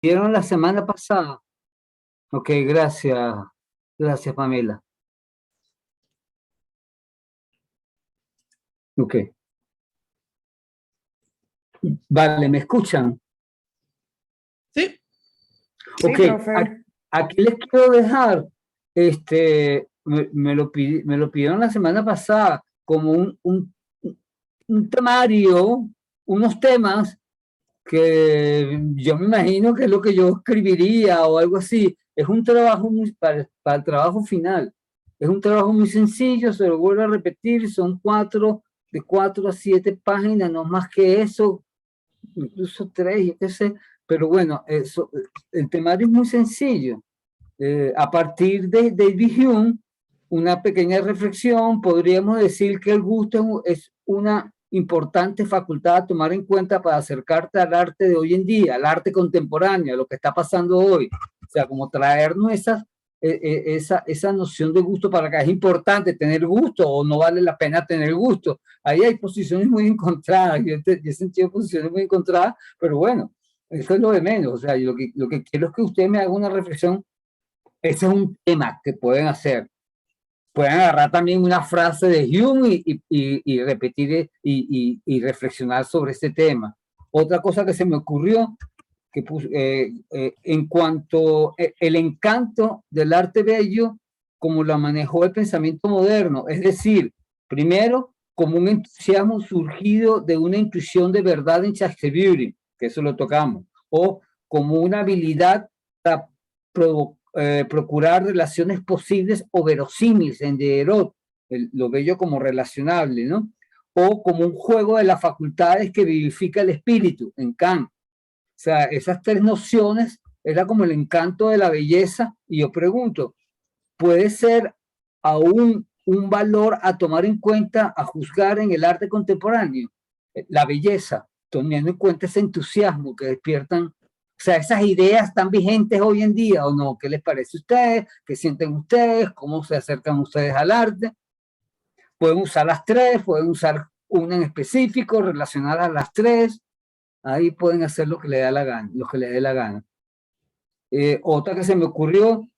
¿Vieron la semana pasada? Ok, gracias. Gracias, Pamela. Ok. Vale, ¿me escuchan? Sí. Ok, Sí, profe. aquí les quiero dejar, me lo pidieron la semana pasada como un temario, unos temas que yo me imagino que es lo que yo escribiría o algo así. Es un trabajo para el trabajo final. Es un trabajo muy sencillo, se lo vuelvo a repetir, son de 4 a 7 páginas, no más que eso, incluso 3, yo qué sé. Pero bueno, el temario es muy sencillo. A partir de David Hume, una pequeña reflexión, podríamos decir que el gusto es una importante facultad a tomar en cuenta para acercarte al arte de hoy en día, al arte contemporáneo, a lo que está pasando hoy. O sea, como traernos esa noción de gusto para acá. Es importante tener gusto o no vale la pena tener gusto. Ahí hay posiciones muy encontradas, yo he sentido posiciones muy encontradas, pero bueno, eso es lo de menos. O sea, lo que quiero es que usted me haga una reflexión. Ese es un tema que pueden hacer. Pueden agarrar también una frase de Hume y repetir y reflexionar sobre este tema. Otra cosa que se me ocurrió, en cuanto el encanto del arte bello, como lo manejó el pensamiento moderno, es decir, primero, como un entusiasmo surgido de una intuición de verdad en Shakespeare, que eso lo tocamos, o como una habilidad para procurar relaciones posibles o verosímiles en Diderot, lo bello como relacionable, ¿no? O como un juego de las facultades que vivifica el espíritu, en Kant. O sea, esas tres nociones era como el encanto de la belleza. Y yo pregunto, ¿puede ser aún un valor a tomar en cuenta, a juzgar en el arte contemporáneo? La belleza, teniendo en cuenta ese entusiasmo que despiertan, o sea, esas ideas están vigentes hoy en día o no. ¿Qué les parece a ustedes? ¿Qué sienten ustedes? ¿Cómo se acercan ustedes al arte? Pueden usar las tres, pueden usar una en específico, relacionar a las tres. Ahí pueden hacer lo que les da la gana, lo que les dé la gana. Otra que se me ocurrió,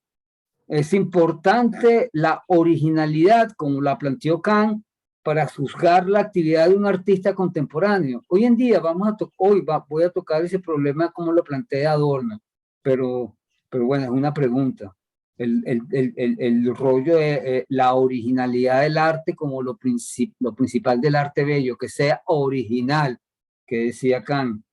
es importante la originalidad, como la planteó Kant, para juzgar la actividad de un artista contemporáneo. Hoy en día voy a tocar ese problema como lo plantea Adorno, pero bueno, es una pregunta. El rollo de la originalidad del arte como lo principal del arte bello, que sea original, que decía Kant.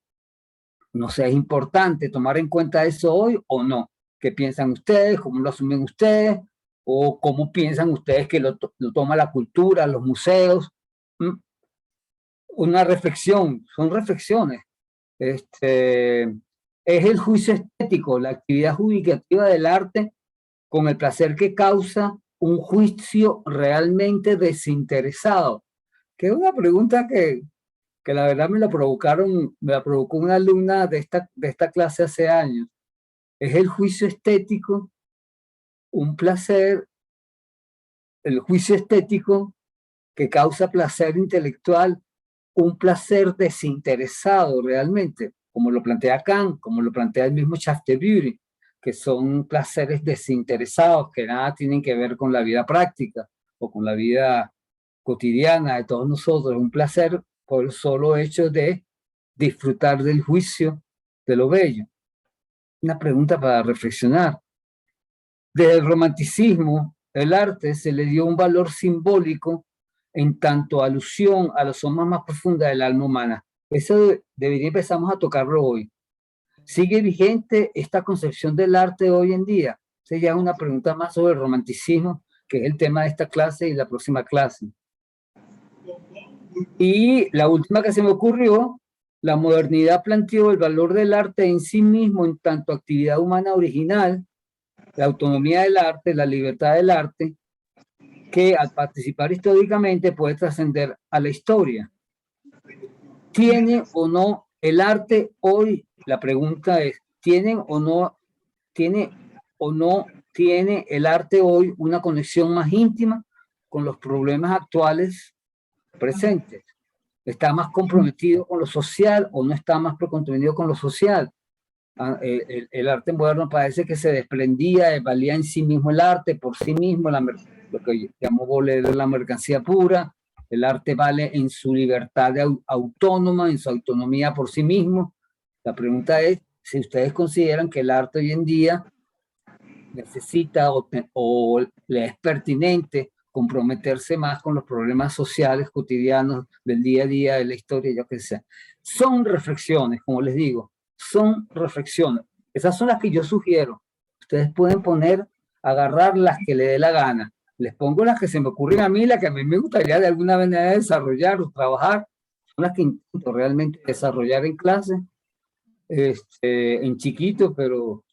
No sé, es importante tomar en cuenta eso hoy o no. ¿Qué piensan ustedes? ¿Cómo lo asumen ustedes? ¿O cómo piensan ustedes que lo toma la cultura, los museos? ¿Mm? Una reflexión, son reflexiones. Es el juicio estético, la actividad judicativa del arte con el placer que causa un juicio realmente desinteresado. Que es una pregunta que la verdad me la provocó una alumna de esta clase hace años. ¿Es el juicio estético un placer, el juicio estético que causa placer intelectual, un placer desinteresado realmente, como lo plantea Kant, como lo plantea el mismo Chasteaubriand, que son placeres desinteresados que nada tienen que ver con la vida práctica o con la vida cotidiana de todos nosotros, un placer por el solo hecho de disfrutar del juicio de lo bello. Una pregunta para reflexionar. Desde el romanticismo, el arte se le dio un valor simbólico en tanto alusión a las sombras más profundas del alma humana. Eso debería empezamos a tocarlo hoy. ¿Sigue vigente esta concepción del arte hoy en día? Esa ya es una pregunta más sobre el romanticismo, que es el tema de esta clase y la próxima clase. Y la última que se me ocurrió, la modernidad planteó el valor del arte en sí mismo en tanto actividad humana original, la autonomía del arte, la libertad del arte, que al participar históricamente puede trascender a la historia. ¿Tiene o no el arte hoy? La pregunta es, tiene o no tiene el arte hoy una conexión más íntima con los problemas actuales presentes? ¿Está más comprometido con lo social o no está más comprometido con lo social? El arte moderno parece que se desprendía, valía en sí mismo el arte, por sí mismo, lo que llamó Bolero la mercancía pura. El arte vale en su libertad autónoma, en su autonomía por sí mismo. La pregunta es si ustedes consideran que el arte hoy en día necesita o le es pertinente comprometerse más con los problemas sociales cotidianos del día a día, de la historia, yo qué sé. Son reflexiones, como les digo, son reflexiones. Esas son las que yo sugiero. Ustedes pueden poner, agarrar las que le dé la gana. Les pongo las que se me ocurren a mí, las que a mí me gustaría de alguna manera desarrollar o trabajar. Son las que intento realmente desarrollar en clase, en chiquito, pero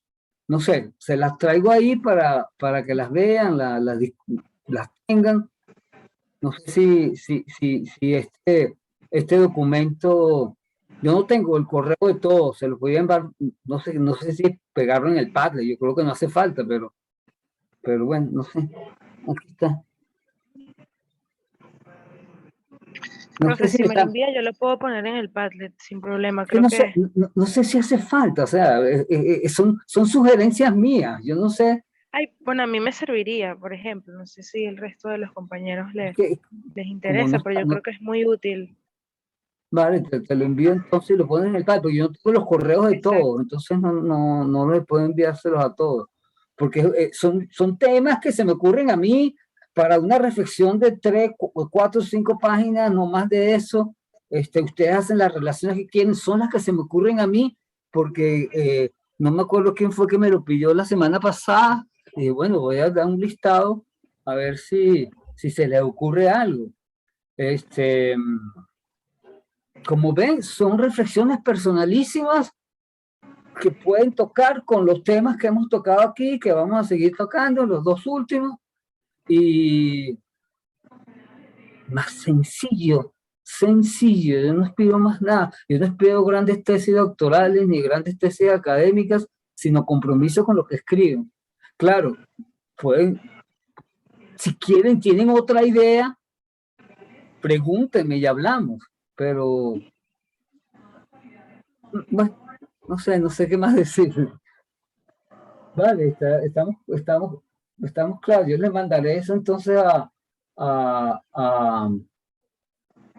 no sé, se las traigo ahí para que las vean, las tengan. No sé si este documento, yo no tengo el correo de todos, se lo voy a enviar, no sé si pegarlo en el Padlet, yo creo que no hace falta, pero bueno, no sé, aquí está. No sé Profe, si si me lo está, envía, yo lo puedo poner en el Padlet sin problema. que Creo no sé, que, no sé si hace falta, o sea, son sugerencias mías, yo no sé, ay, bueno, a mí me serviría, por ejemplo. No sé si el resto de los compañeros es que les como no interesa, pero está, yo creo que es muy útil. vale, te lo envío entonces y lo pones en el pad, porque yo no tengo los correos de Exacto. todos, entonces no les puedo enviárselos a todos, porque son temas que se me ocurren a mí para una reflexión de 3, 4, 5 páginas, no más de eso. Ustedes hacen las relaciones que quieren, son las que se me ocurren a mí, porque no me acuerdo quién fue que me lo pidió la semana pasada, y bueno, voy a dar un listado a ver si se les ocurre algo. Este. Como ven, son reflexiones personalísimas que pueden tocar con los temas que hemos tocado aquí, que vamos a seguir tocando, los dos últimos, y más sencillo, yo no espero más nada, yo no espero grandes tesis doctorales ni grandes tesis académicas, sino compromiso con lo que escriben. Claro, pueden, si quieren, tienen otra idea, pregúntenme y hablamos, pero bueno, no sé qué más decir. Vale, estamos claros. Yo le mandaré eso entonces a, a,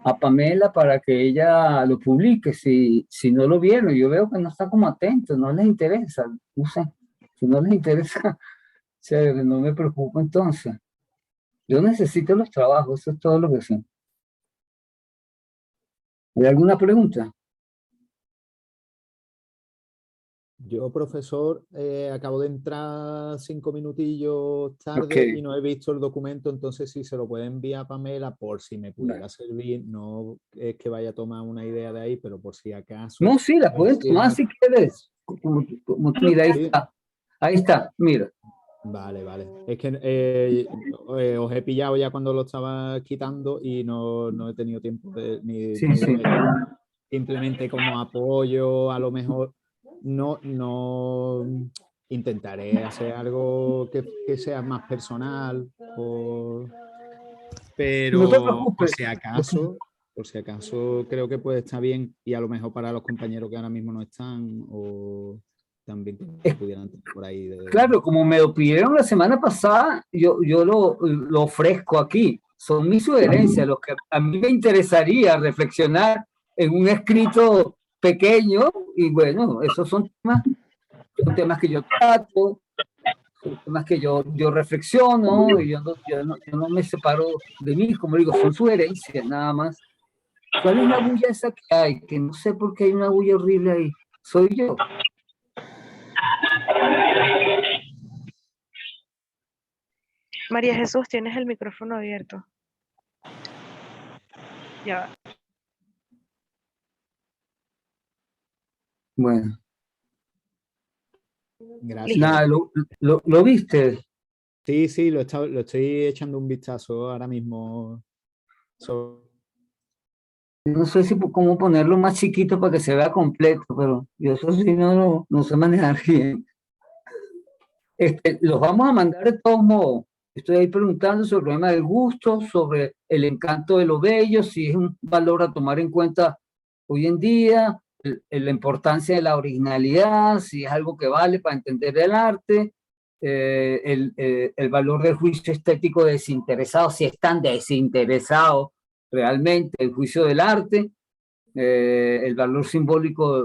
a Pamela para que ella lo publique. Si no lo vieron, yo veo que no está como atento, no les interesa. No sé, si no les interesa, chévere, no me preocupo entonces. Yo necesito los trabajos, eso es todo lo que sé. ¿Hay alguna pregunta? Yo, profesor, acabo de entrar 5 minutillos Ok, tarde y no he visto el documento, entonces si se lo puede enviar a Pamela por si me pudiera servir, no es que vaya a tomar una idea de ahí, pero por si acaso. no, sí, la pueden Si es tomar si quieres. Mira, Sí. ahí está, mira. Vale, vale. Es que os he pillado ya cuando lo estaba quitando y no he tenido tiempo ni Sí, sí. de leerlo. Simplemente como apoyo, a lo mejor no intentaré hacer algo que sea más personal, No te pero preocupes. por si acaso creo que puede estar bien y a lo mejor para los compañeros que ahora mismo no están o también que pudieran tener por ahí. Claro, como me lo pidieron la semana pasada, yo lo ofrezco aquí. Son mis sugerencias, lo que a mí me interesaría reflexionar en un escrito pequeño, y bueno, esos son temas que yo trato, son temas que yo reflexiono, y yo no me separo de mí, como digo, son sugerencias nada más. ¿Cuál es la bulla esa que hay? Que no sé por qué hay una bulla horrible ahí. Soy yo. María Jesús, tienes el micrófono abierto. Ya va. Bueno, Gracias. nada, lo viste. Sí, lo estoy echando un vistazo ahora mismo. No sé si cómo ponerlo más chiquito para que se vea completo, pero yo eso sí no sé manejar bien. Los vamos a mandar de todos modos. Estoy ahí preguntando sobre el problema del gusto, sobre el encanto de lo bello, si es un valor a tomar en cuenta hoy en día, la importancia de la originalidad, si es algo que vale para entender el arte, el valor del juicio estético desinteresado, si es tan desinteresado realmente el juicio del arte, el valor simbólico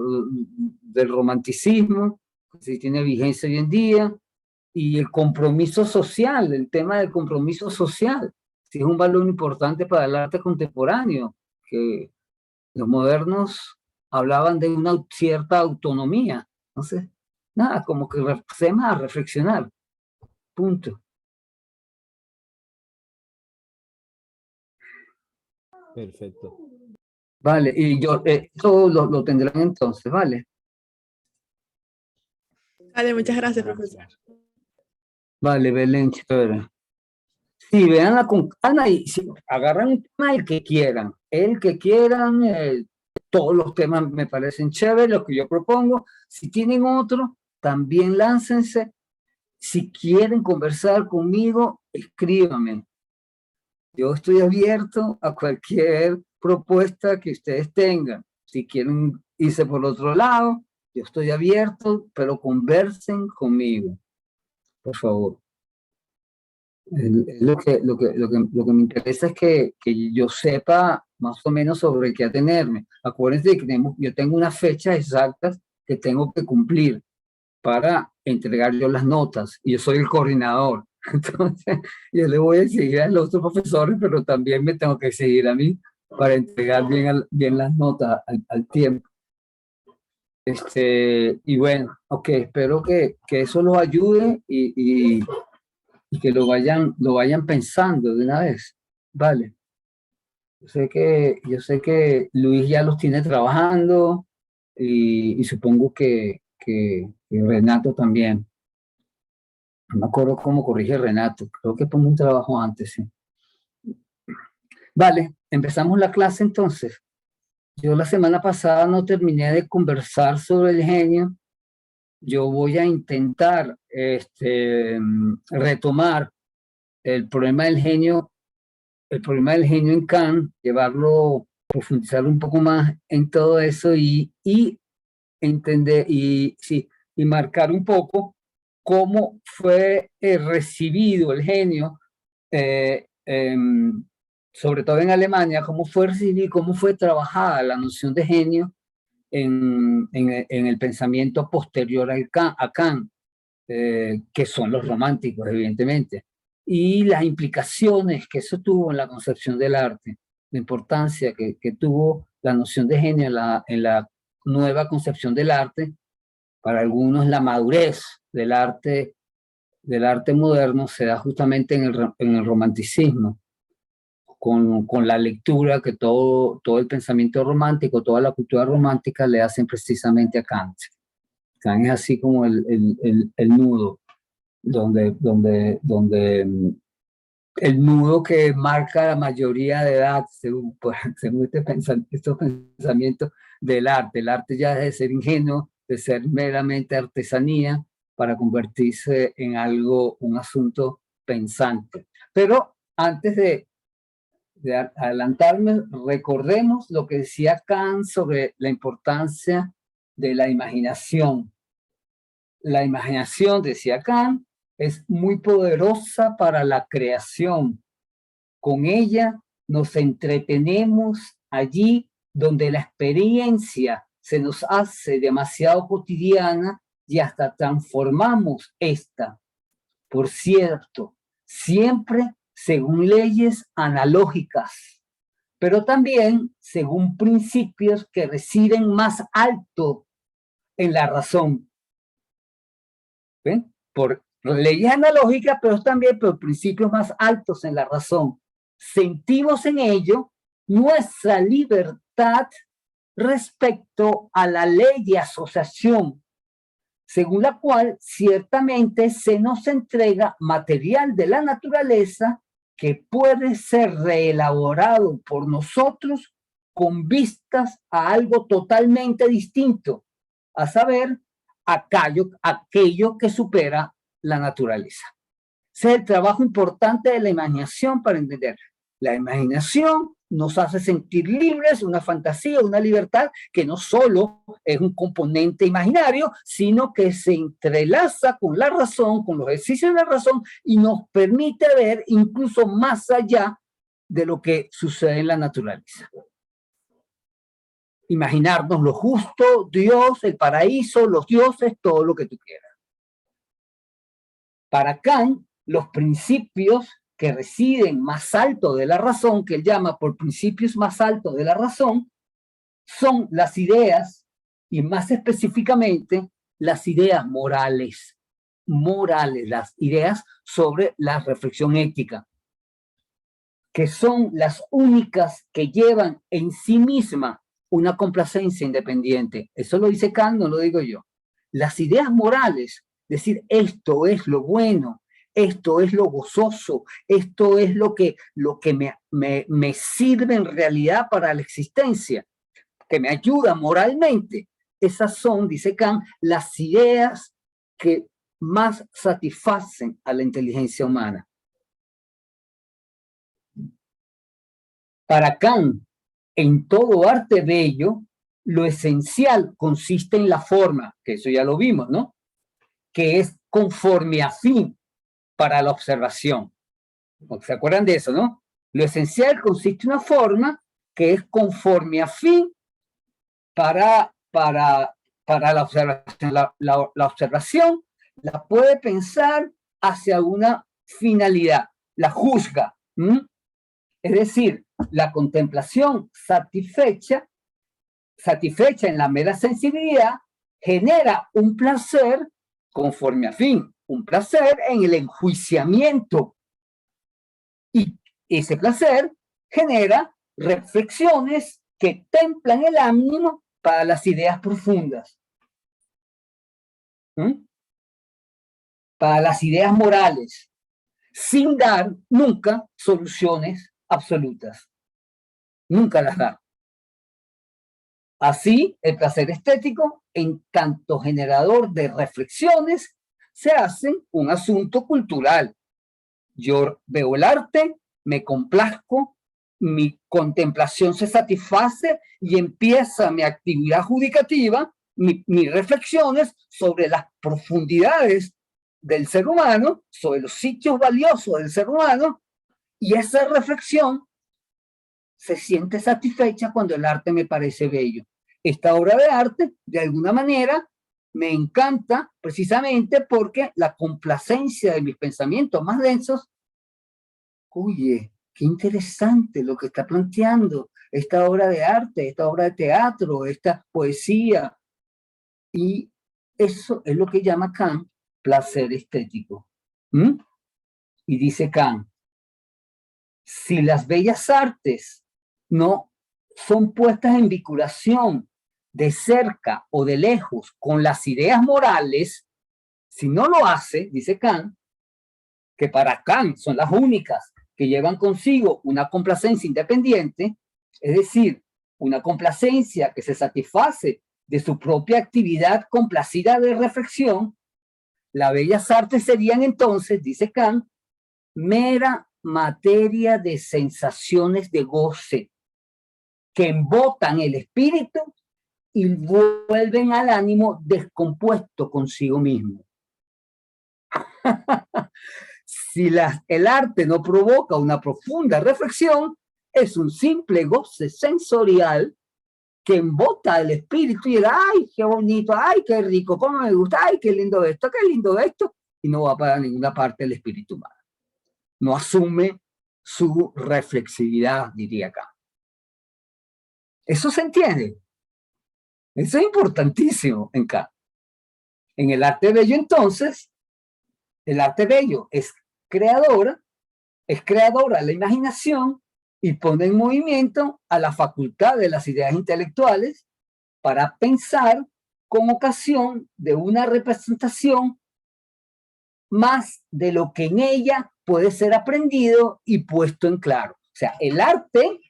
del romanticismo, si tiene vigencia hoy en día, y el compromiso social, el tema del compromiso social, si es un valor importante para el arte contemporáneo, que los modernos hablaban de una cierta autonomía. Entonces, nada, como que se más a reflexionar. Punto. Perfecto. Vale, y yo, eso lo tendrán entonces, ¿vale? Vale, muchas gracias, profesor. Vale, Belén, chévere. Sí, véanla con calma y sí, agarran un tema el que quieran, todos los temas me parecen chéveres, lo que yo propongo. Si tienen otro, también láncense. Si quieren conversar conmigo, escríbanme. Yo estoy abierto a cualquier propuesta que ustedes tengan. Si quieren irse por otro lado, yo estoy abierto, pero conversen conmigo, por favor. Lo que me interesa es que yo sepa más o menos sobre qué atenerme. Acuérdense que yo tengo unas fechas exactas que tengo que cumplir para entregar yo las notas, y yo soy el coordinador. Entonces, yo le voy a exigir a los otros profesores, pero también me tengo que exigir a mí para entregar bien las notas al tiempo. Y bueno, ok, espero que eso los ayude y que lo vayan pensando de una vez. Vale. Yo sé que Luis ya los tiene trabajando y supongo que Renato también. No me acuerdo cómo corrige Renato. Creo que pongo un trabajo antes, sí. Vale, empezamos la clase entonces. Yo la semana pasada no terminé de conversar sobre el genio. Yo voy a intentar retomar el problema del genio en Kant, llevarlo, profundizar un poco más en todo eso y entender y marcar un poco cómo fue recibido el genio, sobre todo en Alemania, cómo fue recibido, cómo fue trabajada la noción de genio en el pensamiento posterior a Kant, que son los románticos, evidentemente, y las implicaciones que eso tuvo en la concepción del arte, la importancia que tuvo la noción de genio en la nueva concepción del arte. Para algunos la madurez del arte moderno se da justamente en el romanticismo, con la lectura que todo el pensamiento romántico, toda la cultura romántica le hacen precisamente a Kant. Kant es así como el nudo, donde el nudo que marca la mayoría de edad, según estos pensamientos del arte. El arte ya deja de ser ingenuo, de ser meramente artesanía, para convertirse en algo, un asunto pensante. Pero antes de adelantarme, recordemos lo que decía Kant sobre la importancia de la imaginación. La imaginación, decía Kant, es muy poderosa para la creación. Con ella nos entretenemos allí donde la experiencia se nos hace demasiado cotidiana y hasta transformamos esta. Por cierto, siempre según leyes analógicas, pero también según principios que residen más alto en la razón. ¿Ven? Por leyes analógicas, pero también por principios más altos en la razón. Sentimos en ello nuestra libertad respecto a la ley de asociación, según la cual ciertamente se nos entrega material de la naturaleza que puede ser reelaborado por nosotros con vistas a algo totalmente distinto, a saber, aquello que supera la naturaleza. Ese es el trabajo importante de la imaginación para entender. La imaginación nos hace sentir libres, una fantasía, una libertad que no solo es un componente imaginario, sino que se entrelaza con la razón, con los ejercicios de la razón y nos permite ver incluso más allá de lo que sucede en la naturaleza. Imaginarnos lo justo, Dios, el paraíso, los dioses, todo lo que tú quieras. Para Kant, los principios que residen más alto de la razón, que él llama por principios más altos de la razón, son las ideas, y más específicamente, las ideas morales. Morales, las ideas sobre la reflexión ética, que son las únicas que llevan en sí misma una complacencia independiente. Eso lo dice Kant, no lo digo yo. Las ideas morales, decir esto es lo bueno, esto es lo gozoso, esto es lo que me sirve en realidad para la existencia, que me ayuda moralmente. Esas son, dice Kant, las ideas que más satisfacen a la inteligencia humana. Para Kant, en todo arte bello, lo esencial consiste en la forma, que eso ya lo vimos, ¿no? Que es conforme a fin para la observación. ¿Se acuerdan de eso, no? Lo esencial consiste en una forma que es conforme a fin para la observación. La observación la puede pensar hacia una finalidad, la juzga. Es decir, la contemplación satisfecha en la mera sensibilidad, genera un placer conforme a fin, un placer en el enjuiciamiento. Y ese placer genera reflexiones que templan el ánimo para las ideas profundas, para las ideas morales, sin dar nunca soluciones absolutas. Nunca las da. Así, el placer estético, en tanto generador de reflexiones, se hace un asunto cultural. Yo veo el arte, me complazco, mi contemplación se satisface y empieza mi actividad judicativa, mis reflexiones sobre las profundidades del ser humano, sobre los sitios valiosos del ser humano, y esa reflexión se siente satisfecha cuando el arte me parece bello. Esta obra de arte, de alguna manera, me encanta precisamente porque la complacencia de mis pensamientos más densos, oye, qué interesante lo que está planteando esta obra de arte, esta obra de teatro, esta poesía. Y eso es lo que llama Kant placer estético. Y dice Kant, si las bellas artes no son puestas en vinculación de cerca o de lejos con las ideas morales, si no lo hace, dice Kant, que para Kant son las únicas que llevan consigo una complacencia independiente, es decir, una complacencia que se satisface de su propia actividad complacida de reflexión, las bellas artes serían entonces, dice Kant, mera materia de sensaciones de goce que embotan el espíritu y vuelven al ánimo descompuesto consigo mismo. Si el arte no provoca una profunda reflexión, es un simple goce sensorial que embota el espíritu y dirá, ay, qué bonito, ay, qué rico, cómo me gusta, ay, qué lindo esto, y no va para ninguna parte del espíritu humano. No asume su reflexividad, diría acá. ¿Eso se entiende? Eso es importantísimo en Kant. En el arte bello, entonces, el arte bello es creadora la imaginación y pone en movimiento a la facultad de las ideas intelectuales para pensar con ocasión de una representación más de lo que en ella puede ser aprendido y puesto en claro. O sea, el arte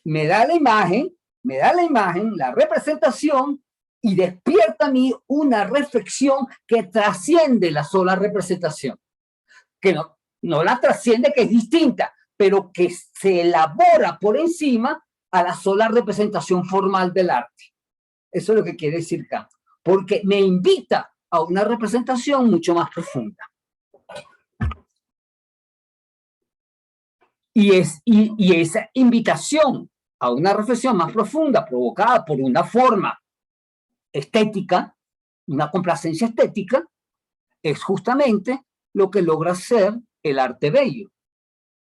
me da la imagen, la representación, y despierta a mí una reflexión que trasciende la sola representación, que no la trasciende, que es distinta, pero que se elabora por encima a la sola representación formal del arte. Eso es lo que quiere decir Kant, porque me invita a una representación mucho más profunda. Y esa invitación a una reflexión más profunda provocada por una forma estética, una complacencia estética, es justamente lo que logra hacer el arte bello.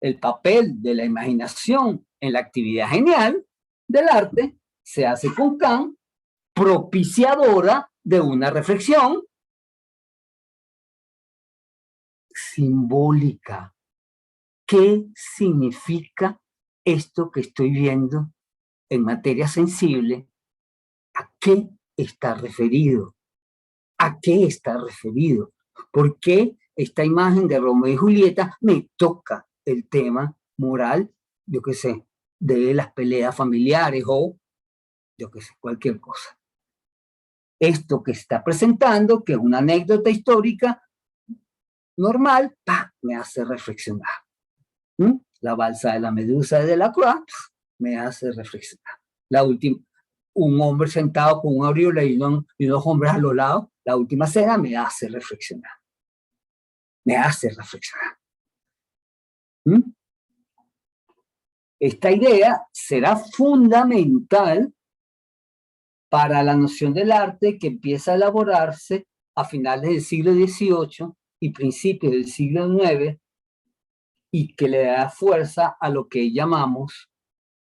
El papel de la imaginación en la actividad genial del arte se hace con Kant, propiciadora de una reflexión simbólica. ¿Qué significa esto que estoy viendo en materia sensible? ¿A qué está referido? ¿A qué está referido? ¿Por qué esta imagen de Romeo y Julieta me toca el tema moral, yo qué sé, de las peleas familiares o yo qué sé, cualquier cosa? Esto que está presentando, que es una anécdota histórica normal, me hace reflexionar. La balsa de la medusa de Delacroix me hace reflexionar. La última, un hombre sentado con una aureola y unos hombres a los lados, la última cena me hace reflexionar. Me hace reflexionar. Esta idea será fundamental para la noción del arte que empieza a elaborarse a finales del siglo XVIII y principios del siglo IX, y que le da fuerza a lo que llamamos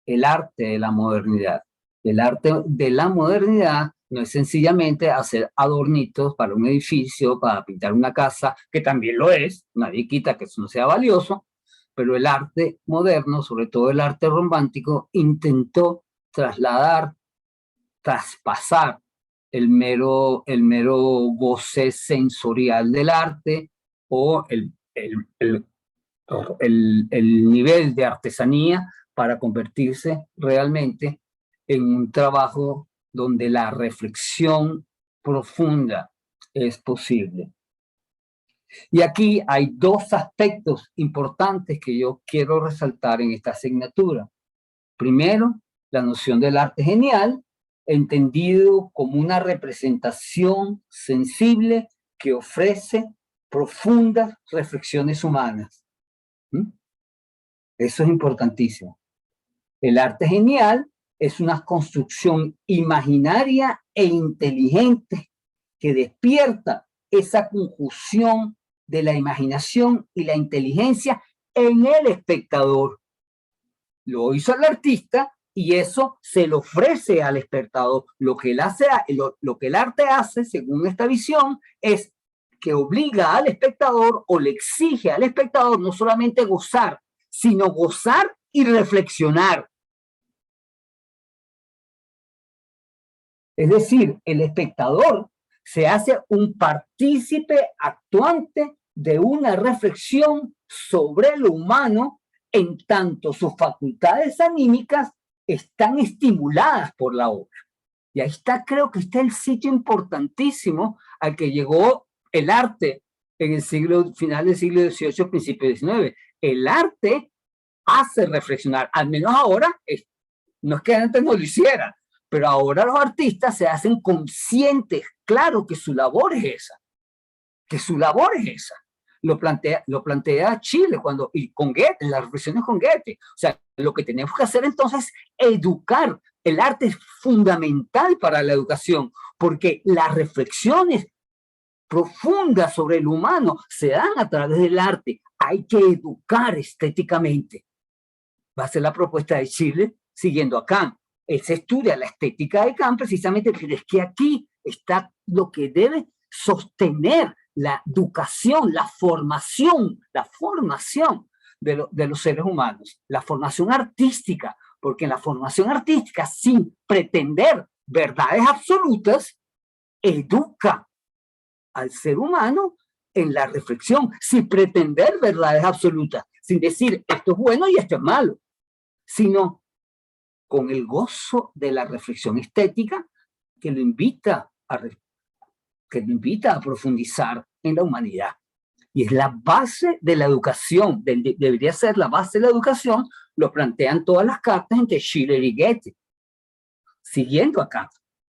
el arte de la modernidad. El arte de la modernidad no es sencillamente hacer adornitos para un edificio, para pintar una casa, que también lo es, nadie quita que eso no sea valioso, pero el arte moderno, sobre todo el arte romántico, intentó traspasar el mero goce sensorial del arte o el nivel de artesanía para convertirse realmente en un trabajo donde la reflexión profunda es posible. Y aquí hay dos aspectos importantes que yo quiero resaltar en esta asignatura. Primero, la noción del arte genial, entendido como una representación sensible que ofrece profundas reflexiones humanas. Eso es importantísimo. El arte genial es una construcción imaginaria e inteligente que despierta esa conjunción de la imaginación y la inteligencia en el espectador. Lo hizo el artista y eso se lo ofrece al espectador. Lo que el arte hace, según esta visión, es que obliga al espectador o le exige al espectador no solamente gozar, sino gozar y reflexionar. Es decir, el espectador se hace un partícipe actuante de una reflexión sobre lo humano en tanto sus facultades anímicas están estimuladas por la obra. Y ahí está, creo que está el sitio importantísimo al que llegó el arte en el final del siglo XVIII, principio del XIX. El arte hace reflexionar, al menos ahora, no es que antes no lo hiciera, pero ahora los artistas se hacen conscientes, claro que su labor es esa, que su labor es esa. Lo plantea Chile y con Goethe, las reflexiones con Goethe. O sea, lo que tenemos que hacer entonces es educar. El arte es fundamental para la educación, porque las reflexiones profundas sobre el humano se dan a través del arte. Hay que educar estéticamente. Va a ser la propuesta de Chile, siguiendo a Kant. Él se estudia la estética de Kant precisamente, pero es que aquí está lo que debe sostener la educación, la formación de los seres humanos, la formación artística, porque en la formación artística, sin pretender verdades absolutas, educa al ser humano en la reflexión, sin pretender verdades absolutas, sin decir esto es bueno y esto es malo, sino con el gozo de la reflexión estética que lo invita a profundizar en la humanidad. y es la base de la educación, debería ser la base de la educación, lo plantean todas las cartas entre Schiller y Goethe, siguiendo a Kant.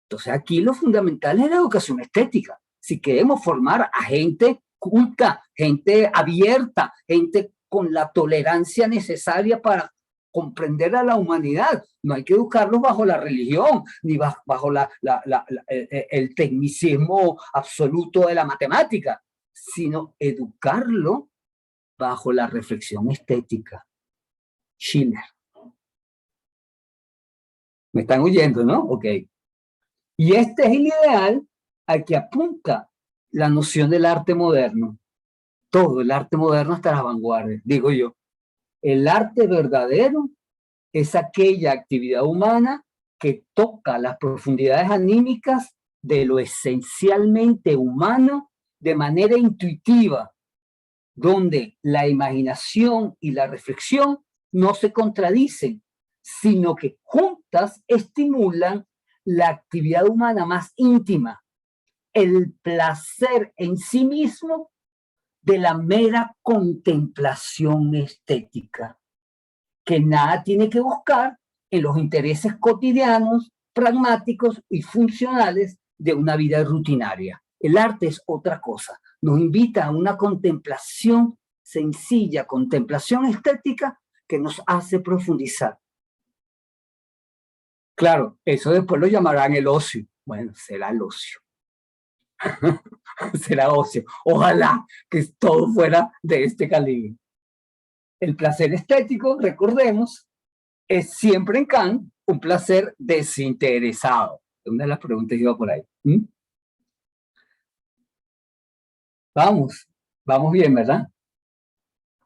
Entonces aquí lo fundamental es la educación estética. Si queremos formar a gente culta, gente abierta, gente con la tolerancia necesaria para comprender a la humanidad, no hay que educarlos bajo la religión, ni bajo el tecnicismo absoluto de la matemática, sino educarlo bajo la reflexión estética. Schiller. ¿Me están oyendo, no? Ok. Y este es el ideal al que apunta la noción del arte moderno. Todo el arte moderno hasta las vanguardias, digo yo. El arte verdadero es aquella actividad humana que toca las profundidades anímicas de lo esencialmente humano de manera intuitiva, donde la imaginación y la reflexión no se contradicen, sino que juntas estimulan la actividad humana más íntima, el placer en sí mismo de la mera contemplación estética, que nada tiene que buscar en los intereses cotidianos, pragmáticos y funcionales de una vida rutinaria. El arte es otra cosa, nos invita a una contemplación sencilla, contemplación estética que nos hace profundizar. Claro, eso después lo llamarán el ocio. Bueno, será el ocio. Será ocio. Ojalá que todo fuera de este calibre. El placer estético, recordemos, es siempre en Kant un placer desinteresado. Una de las preguntas iba por ahí. Vamos bien, ¿verdad?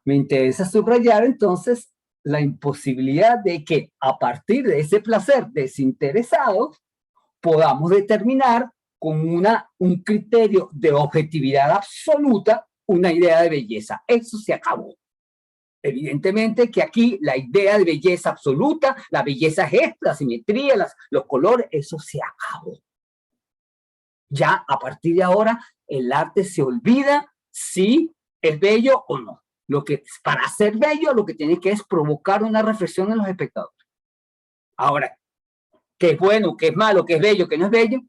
Me interesa subrayar entonces la imposibilidad de que a partir de ese placer desinteresado podamos determinar con un criterio de objetividad absoluta una idea de belleza. Eso se acabó. Evidentemente que aquí la idea de belleza absoluta, la belleza es esta, la simetría, los colores, eso se acabó. Ya a partir de ahora el arte se olvida si es bello o no. Para ser bello lo que tiene que es provocar una reflexión en los espectadores. Ahora, ¿qué es bueno, qué es malo, qué es bello, qué no es bello?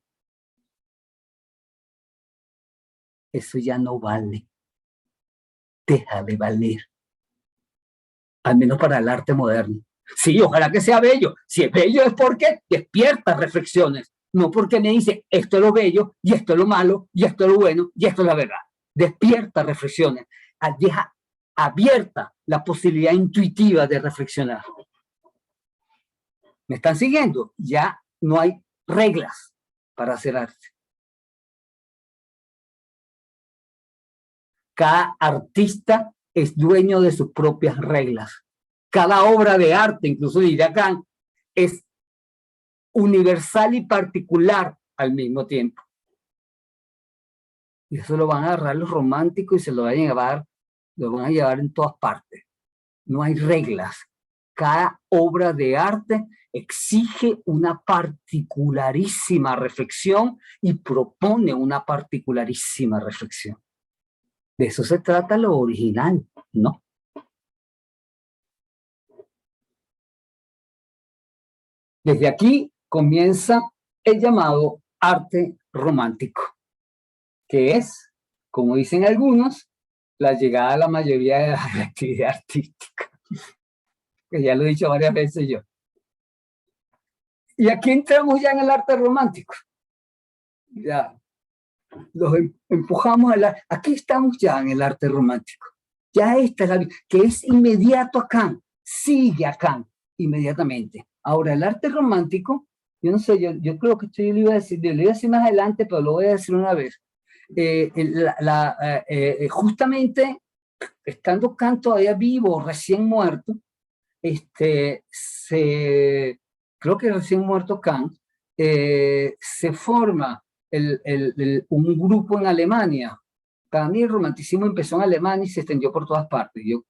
Eso ya no vale. Deja de valer. Al menos para el arte moderno. Sí, ojalá que sea bello. Si es bello es porque despierta reflexiones, no porque me dice esto es lo bello, y esto es lo malo, y esto es lo bueno, y esto es la verdad. Despierta reflexiones, deja abierta la posibilidad intuitiva de reflexionar. ¿Me están siguiendo? Ya no hay reglas para hacer arte. Cada artista es dueño de sus propias reglas. Cada obra de arte, incluso diría Kant, es universal y particular al mismo tiempo. Y eso lo van a agarrar los románticos y se lo van a llevar en todas partes. No hay reglas. Cada obra de arte exige una particularísima reflexión y propone una particularísima reflexión. De eso se trata lo original, ¿no? Desde aquí comienza el llamado arte romántico, que es, como dicen algunos, la llegada a la mayoría de la actividad artística. Que ya lo he dicho varias veces yo. Y aquí entramos ya en el arte romántico. Ya los empujamos aquí estamos ya en el arte romántico. Ya esta es la que es inmediato a Kant, sigue a Kant inmediatamente. Ahora, el arte romántico, yo no sé, yo creo que esto yo lo iba a decir más adelante, pero lo voy a decir una vez. Justamente, estando Kant todavía vivo, recién muerto, creo que recién muerto Kant, se forma un grupo en Alemania. Para mí el romanticismo empezó en Alemania y se extendió por todas partes. Yo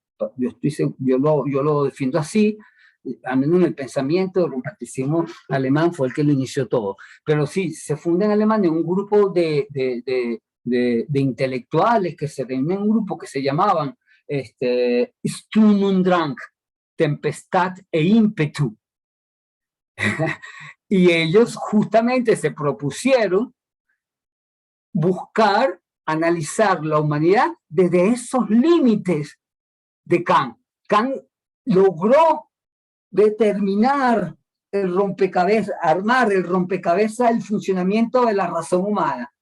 lo defiendo así, al menos en el pensamiento. El romanticismo alemán fue el que lo inició todo. Pero sí, se funda en Alemania un grupo de de intelectuales que se reunían en un grupo que se llamaban Sturm und Drang, tempestad e ímpetu. Y ellos justamente se propusieron buscar, analizar la humanidad desde esos límites de Kant. Kant logró determinar el rompecabezas, armar el rompecabezas del funcionamiento de la razón humana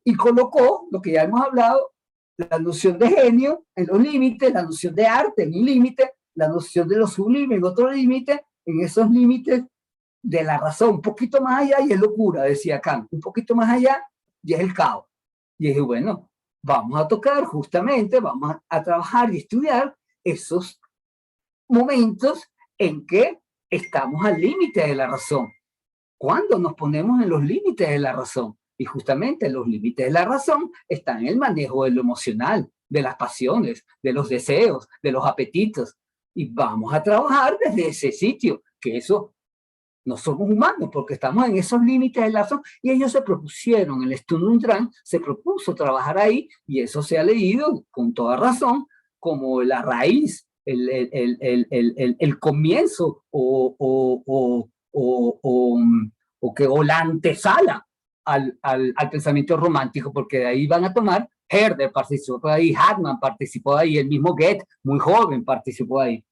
y colocó, lo que ya hemos hablado, la noción de genio en los límites, la noción de arte en un límite, la noción de lo sublime en otro límite, en esos límites de la razón. Un poquito más allá y es locura, decía Kant, un poquito más allá y es el caos. Y dije, bueno, vamos a tocar justamente, vamos a trabajar y estudiar esos momentos en que estamos al límite de la razón. ¿Cuándo nos ponemos en los límites de la razón? Y justamente los límites de la razón están en el manejo de lo emocional, de las pasiones, de los deseos, de los apetitos. Y vamos a trabajar desde ese sitio, que eso no somos humanos porque estamos en esos límites de la razón. Y ellos se propusieron, el Sturm und Drang se propuso trabajar ahí, y eso se ha leído con toda razón como la raíz, el comienzo o la antesala al pensamiento romántico, porque de ahí van a tomar, Herder participó de ahí, Hartmann participó de ahí, el mismo Goethe, muy joven, participó de ahí.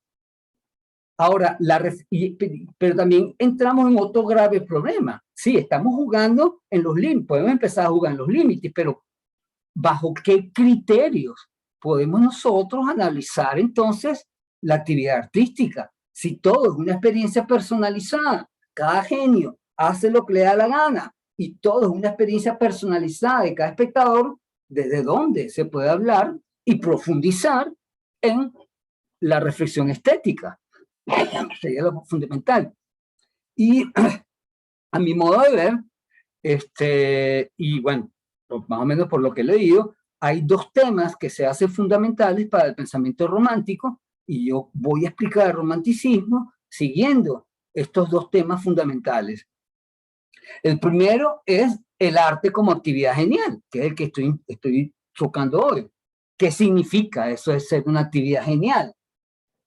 Ahora, pero también entramos en otro grave problema. Sí, estamos jugando en los límites, podemos empezar a jugar en los límites, pero ¿bajo qué criterios podemos nosotros analizar entonces la actividad artística? Si todo es una experiencia personalizada, cada genio hace lo que le da la gana y todo es una experiencia personalizada de cada espectador, ¿desde dónde se puede hablar y profundizar en la reflexión estética? Sería lo fundamental. Y a mi modo de ver, y bueno, más o menos por lo que he leído, hay dos temas que se hacen fundamentales para el pensamiento romántico, y yo voy a explicar el romanticismo siguiendo estos dos temas fundamentales. El primero es el arte como actividad genial, que es el que estoy tocando hoy. ¿Qué significa eso de ser una actividad genial?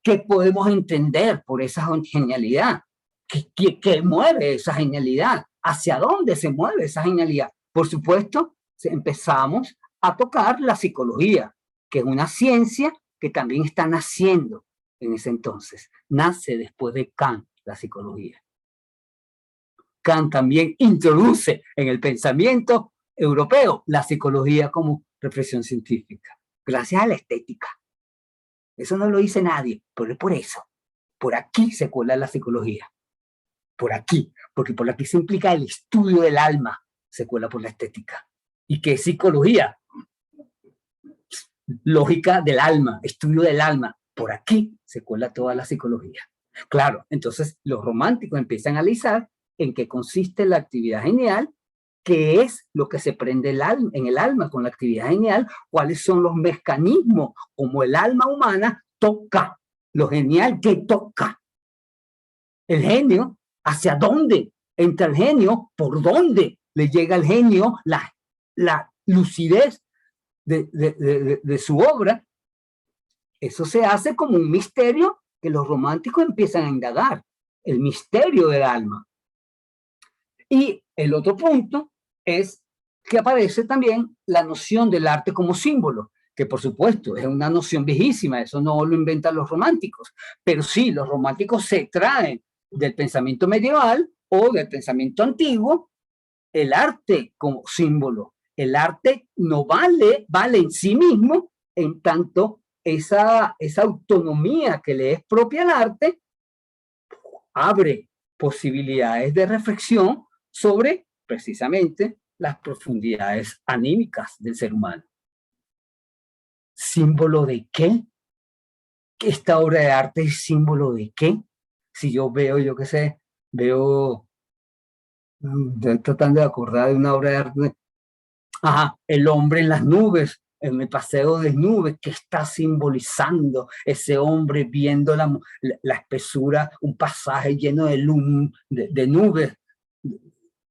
¿Qué podemos entender por esa genialidad? ¿Qué mueve esa genialidad? ¿Hacia dónde se mueve esa genialidad? Por supuesto, empezamos a tocar la psicología, que es una ciencia que también está naciendo en ese entonces. Nace después de Kant, la psicología. Kant también introduce en el pensamiento europeo la psicología como reflexión científica, gracias a la estética. Eso no lo dice nadie, pero es por eso. Por aquí se cuela la psicología. Por aquí, porque por aquí se implica el estudio del alma, se cuela por la estética. ¿Y qué es psicología? Lógica del alma, estudio del alma. Por aquí se cuela toda la psicología. Claro, entonces los románticos empiezan a analizar en qué consiste la actividad genial, qué es lo que se prende en el alma con la actividad genial, cuáles son los mecanismos como el alma humana toca, lo genial que toca. El genio, ¿hacia dónde entra el genio? ¿Por dónde le llega al genio la lucidez de su obra? Eso se hace como un misterio que los románticos empiezan a indagar, el misterio del alma. Y el otro punto es que aparece también la noción del arte como símbolo, que por supuesto es una noción viejísima, eso no lo inventan los románticos, pero sí, los románticos se traen del pensamiento medieval o del pensamiento antiguo el arte como símbolo. El arte no vale en sí mismo, en tanto esa autonomía que le es propia al arte abre posibilidades de reflexión sobre precisamente las profundidades anímicas del ser humano. ¿Símbolo de qué? ¿Esta obra de arte es símbolo de qué? Si yo veo, yo qué sé, estoy tratando de acordar de una obra de arte, el hombre en las nubes, en el paseo de nubes, que está simbolizando ese hombre viendo la espesura, un pasaje lleno de nubes,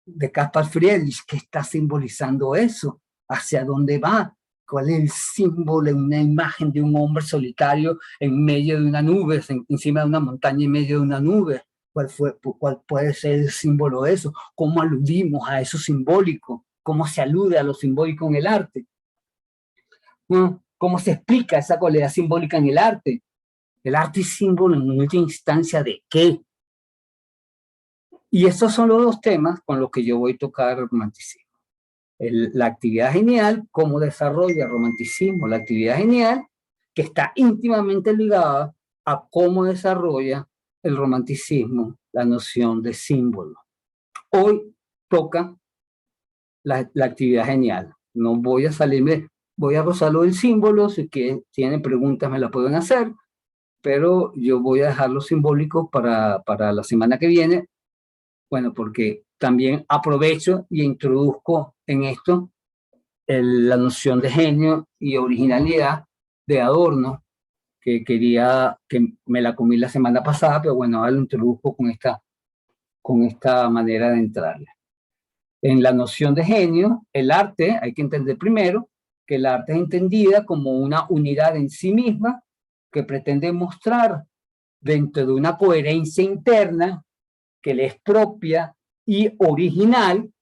de Caspar Friedrich, que está simbolizando eso. ¿Hacia dónde va? ¿Cuál es el símbolo de una imagen de un hombre solitario en medio de una nube, encima de una montaña en medio de una nube? ¿Cuál puede ser el símbolo de eso? ¿Cómo aludimos a eso simbólico? ¿Cómo se alude a lo simbólico en el arte? ¿No? ¿Cómo se explica esa cualidad simbólica en el arte? El arte es símbolo en última instancia ¿de qué? Y estos son los dos temas con los que yo voy a tocar el romanticismo. La actividad genial, cómo desarrolla el romanticismo, la actividad genial, que está íntimamente ligada a cómo desarrolla el romanticismo la noción de símbolo. Hoy toca la actividad genial. No voy a salirme, voy a rozarlo del símbolo, si que tienen preguntas me la pueden hacer, pero yo voy a dejar los simbólicos para la semana que viene, bueno, porque también aprovecho y introduzco en esto la noción de genio y originalidad de Adorno, que quería, que me la comí la semana pasada, pero bueno, ahora lo introduzco con esta manera de entrarle. En la noción de genio, el arte, hay que entender primero que el arte es entendida como una unidad en sí misma que pretende mostrar dentro de una coherencia interna que le es propia y original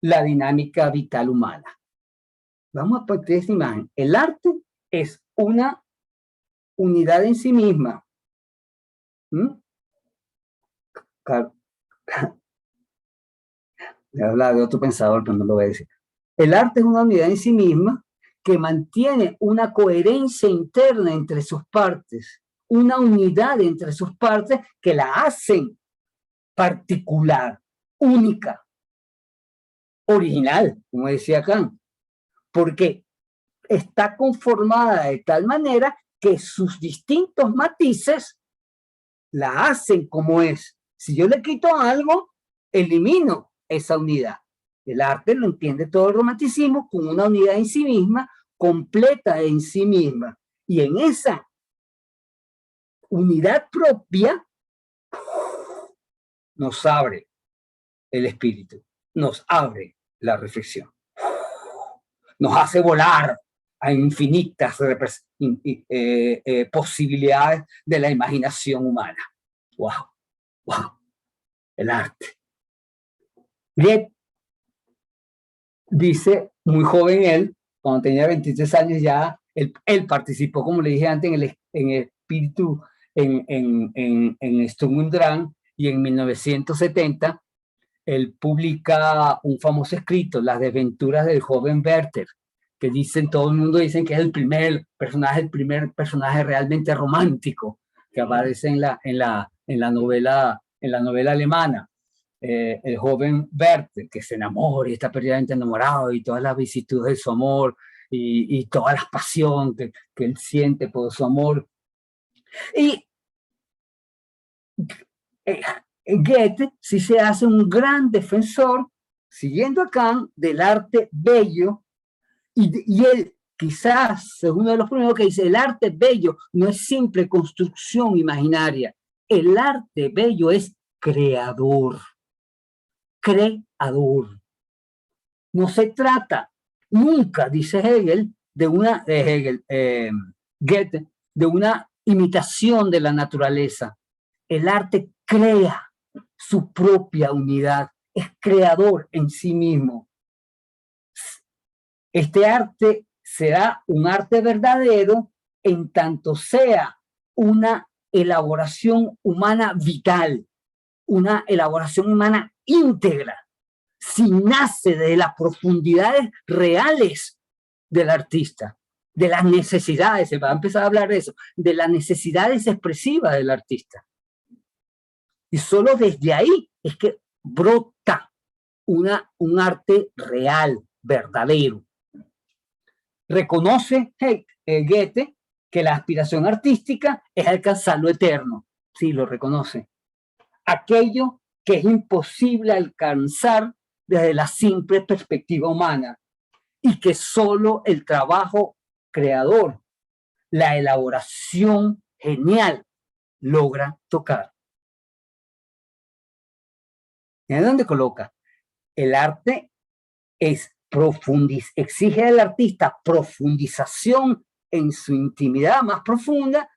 la dinámica vital humana. Vamos a partir de esta imagen. El arte es una unidad en sí misma. He hablado de otro pensador, pero no lo voy a decir. El arte es una unidad en sí misma que mantiene una coherencia interna entre sus partes, una unidad entre sus partes que la hacen particular, única, original, como decía Kant, porque está conformada de tal manera que sus distintos matices la hacen como es. Si yo le quito algo, elimino esa unidad. El arte lo entiende todo el romanticismo como una unidad en sí misma, completa en sí misma. Y en esa unidad propia nos abre el espíritu, nos abre la reflexión, nos hace volar a infinitas posibilidades de la imaginación humana. ¡Wow! ¡Wow! El arte. Goethe dice, muy joven él, cuando tenía 23 años ya, él participó, como le dije antes, en el espíritu, en Sturm und Drang, y en 1970 él publica un famoso escrito, Las desventuras del joven Werther, que dicen, todo el mundo dice que es el primer personaje realmente romántico que aparece en la novela alemana. El joven Werther, que se enamora y está perdidamente enamorado, y todas las vicisitudes de su amor y toda la pasión que él siente por su amor. Y Goethe sí se hace un gran defensor, siguiendo a Kant, del arte bello, y él quizás es uno de los primeros que dice, el arte bello no es simple construcción imaginaria, el arte bello es creador. Creador. No se trata nunca, dice Hegel, Goethe, de una imitación de la naturaleza. El arte crea su propia unidad, es creador en sí mismo. Este arte será un arte verdadero en tanto sea una elaboración humana vital, una elaboración humana íntegra, si nace de las profundidades reales del artista, de las necesidades, se va a empezar a hablar de eso, de las necesidades expresivas del artista. Y solo desde ahí es que brota un arte real, verdadero. Reconoce Goethe que la aspiración artística es alcanzar lo eterno. Sí, lo reconoce. Aquello que es imposible alcanzar desde la simple perspectiva humana y que solo el trabajo creador, la elaboración genial, logra tocar. ¿En dónde coloca? El arte es exige al artista profundización en su intimidad más profunda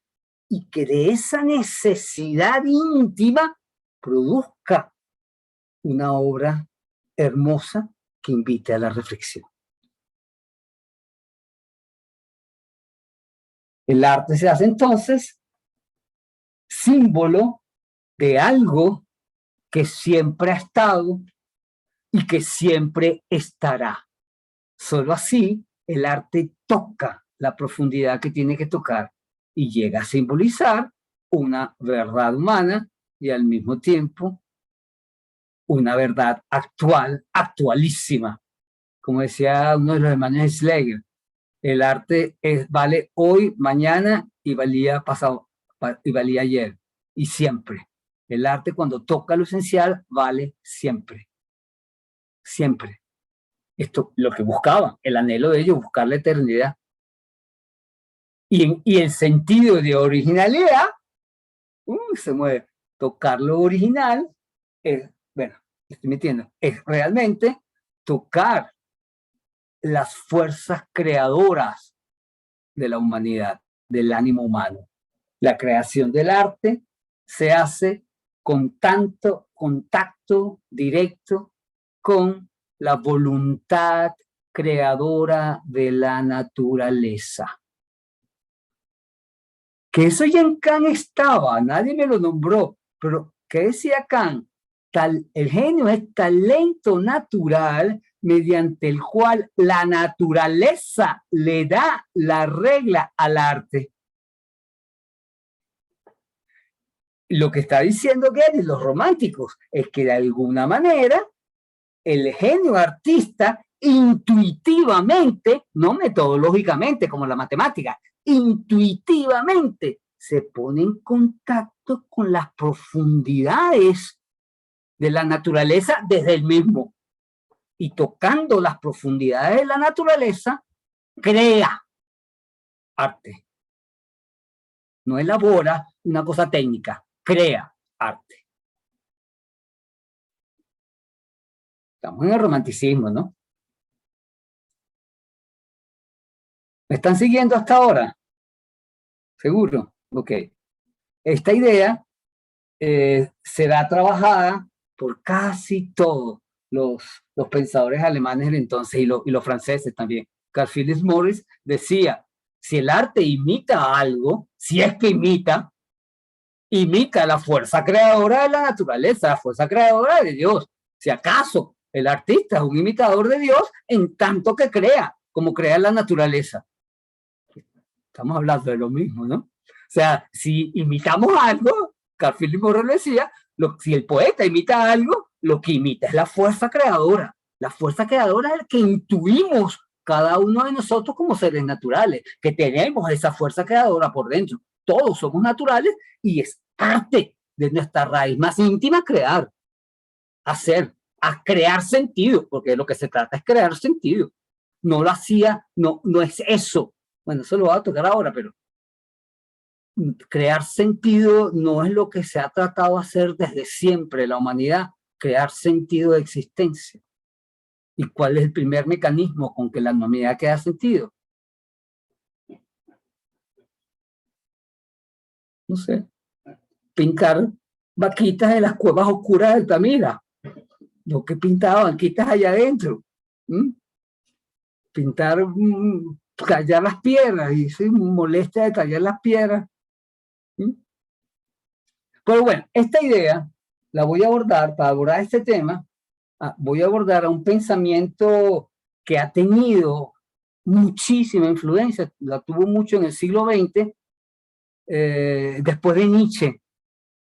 y que de esa necesidad íntima produzca una obra hermosa que invite a la reflexión. El arte se hace entonces símbolo de algo que siempre ha estado y que siempre estará. Solo así el arte toca la profundidad que tiene que tocar y llega a simbolizar una verdad humana y al mismo tiempo una verdad actual, actualísima. Como decía uno de los hermanos Schlegel, el arte vale hoy, mañana y valía pasado y valía ayer y siempre. El arte cuando toca lo esencial vale siempre. Siempre. Esto lo que buscaban, el anhelo de ellos, buscar la eternidad. Y el sentido de originalidad se mueve. Tocar lo original es, bueno, estoy metiendo, es realmente tocar las fuerzas creadoras de la humanidad, del ánimo humano. La creación del arte se hace con tanto contacto directo con la voluntad creadora de la naturaleza. Que eso ya en Kant estaba, nadie me lo nombró, pero ¿qué decía Kant? El genio es talento natural mediante el cual la naturaleza le da la regla al arte. Lo que está diciendo Goethe y los románticos es que de alguna manera el genio artista intuitivamente, no metodológicamente como la matemática, intuitivamente se pone en contacto con las profundidades de la naturaleza desde el mismo. Y tocando las profundidades de la naturaleza, crea arte. No elabora una cosa técnica, crea arte. Estamos en el romanticismo, ¿no? ¿Me están siguiendo hasta ahora? ¿Seguro? Ok. Esta idea será trabajada por casi todos los pensadores alemanes del entonces y los franceses también. Carl Philip Morris decía, si el arte imita algo, si es que imita la fuerza creadora de la naturaleza, la fuerza creadora de Dios. Si acaso el artista es un imitador de Dios en tanto que crea, como crea la naturaleza. Estamos hablando de lo mismo, ¿no? O sea, si imitamos algo, Carl Philip Morris decía, si el poeta imita algo, lo que imita es la fuerza creadora. La fuerza creadora es el que intuimos cada uno de nosotros como seres naturales, que tenemos esa fuerza creadora por dentro. Todos somos naturales y es parte de nuestra raíz más íntima crear, hacer, a crear sentido, porque de lo que se trata es crear sentido. No lo hacía, no es eso. Bueno, eso lo voy a tocar ahora, pero crear sentido no es lo que se ha tratado de hacer desde siempre la humanidad, crear sentido de existencia. ¿Y cuál es el primer mecanismo con que la humanidad crea sentido? No sé, pintar vaquitas en las cuevas oscuras de Altamira. Lo que pintaba vaquitas allá adentro. Pintar, tallar las piedras, y se molesta de tallar las piedras. Pero bueno, esta idea la voy a abordar, para abordar este tema, voy a abordar a un pensamiento que ha tenido muchísima influencia, la tuvo mucho en el siglo XX, después de Nietzsche.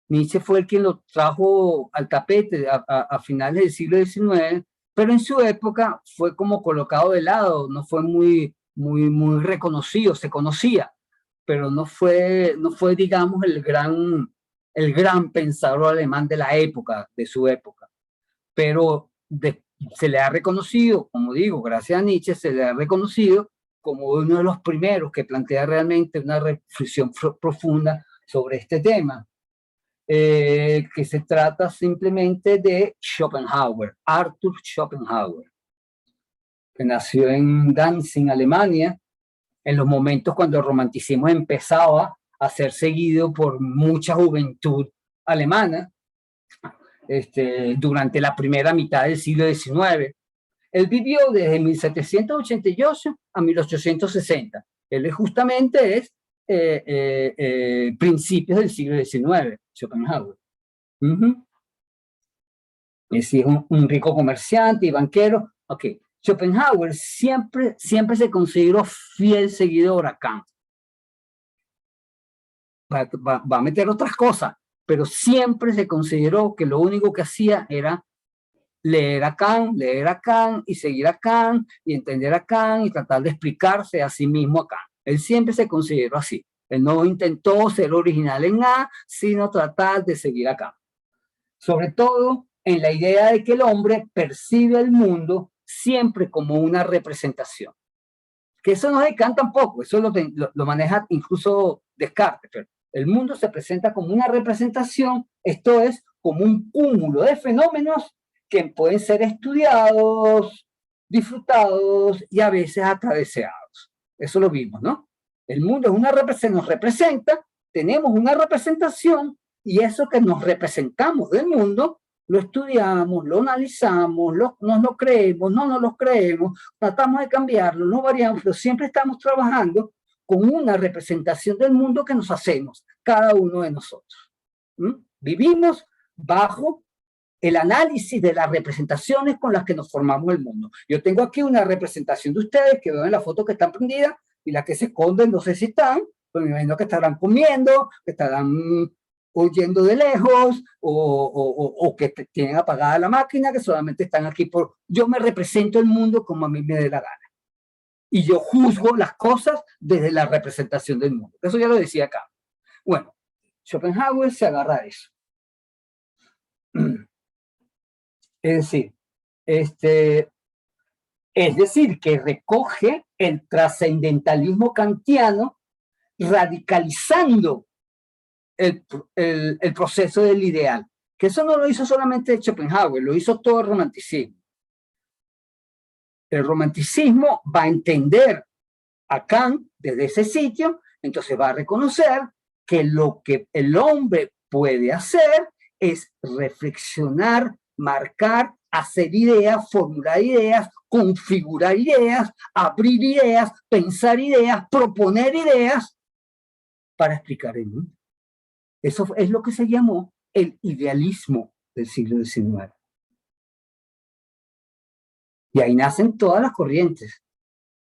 Nietzsche fue el quien lo trajo al tapete a finales del siglo XIX, pero en su época fue como colocado de lado, no fue muy reconocido, se conocía, pero no fue, digamos, el gran pensador alemán de la época, de su época. Pero se le ha reconocido, como digo, gracias a Nietzsche, se le ha reconocido como uno de los primeros que plantea realmente una reflexión profunda sobre este tema, que se trata simplemente de Schopenhauer, Arthur Schopenhauer. que nació en Danzig, Alemania, en los momentos cuando el romanticismo empezaba a ser seguido por mucha juventud alemana, durante la primera mitad del siglo XIX. Él vivió desde 1788 a 1860. Él justamente es principios del siglo XIX, Schopenhauer. Es un rico comerciante y banquero. Ok, Schopenhauer siempre se consideró fiel seguidor a Kant. Va a meter otras cosas, pero siempre se consideró que lo único que hacía era leer a Kant y seguir a Kant y entender a Kant y tratar de explicarse a sí mismo a Kant. Él siempre se consideró así. Él no intentó ser original en nada, sino tratar de seguir a Kant. Sobre todo en la idea de que el hombre percibe el mundo siempre como una representación. Que eso no es de Kant tampoco, eso lo maneja incluso Descartes. Pero el mundo se presenta como una representación, esto es, como un cúmulo de fenómenos que pueden ser estudiados, disfrutados y a veces hasta deseados. Eso lo vimos, ¿no? El mundo es nos representa, tenemos una representación y eso que nos representamos del mundo, lo estudiamos, lo analizamos, nos lo creemos, no nos lo creemos, tratamos de cambiarlo, no variamos, pero siempre estamos trabajando con una representación del mundo que nos hacemos, cada uno de nosotros. Vivimos bajo el análisis de las representaciones con las que nos formamos el mundo. Yo tengo aquí una representación de ustedes que veo en la foto que están prendidas y las que se esconden, no sé si están, pero me imagino que estarán comiendo, que estarán oyendo de lejos o que tienen apagada la máquina, que solamente están aquí por... Yo me represento el mundo como a mí me dé la gana. Y yo juzgo las cosas desde la representación del mundo. Eso ya lo decía acá. Bueno, Schopenhauer se agarra a eso. Es decir, que recoge el trascendentalismo kantiano radicalizando el proceso del ideal. Que eso no lo hizo solamente Schopenhauer, lo hizo todo el romanticismo. El romanticismo va a entender a Kant desde ese sitio, entonces va a reconocer que lo que el hombre puede hacer es reflexionar, marcar, hacer ideas, formular ideas, configurar ideas, abrir ideas, pensar ideas, proponer ideas para explicar el mundo. Eso es lo que se llamó el idealismo del siglo XIX. Y ahí nacen todas las corrientes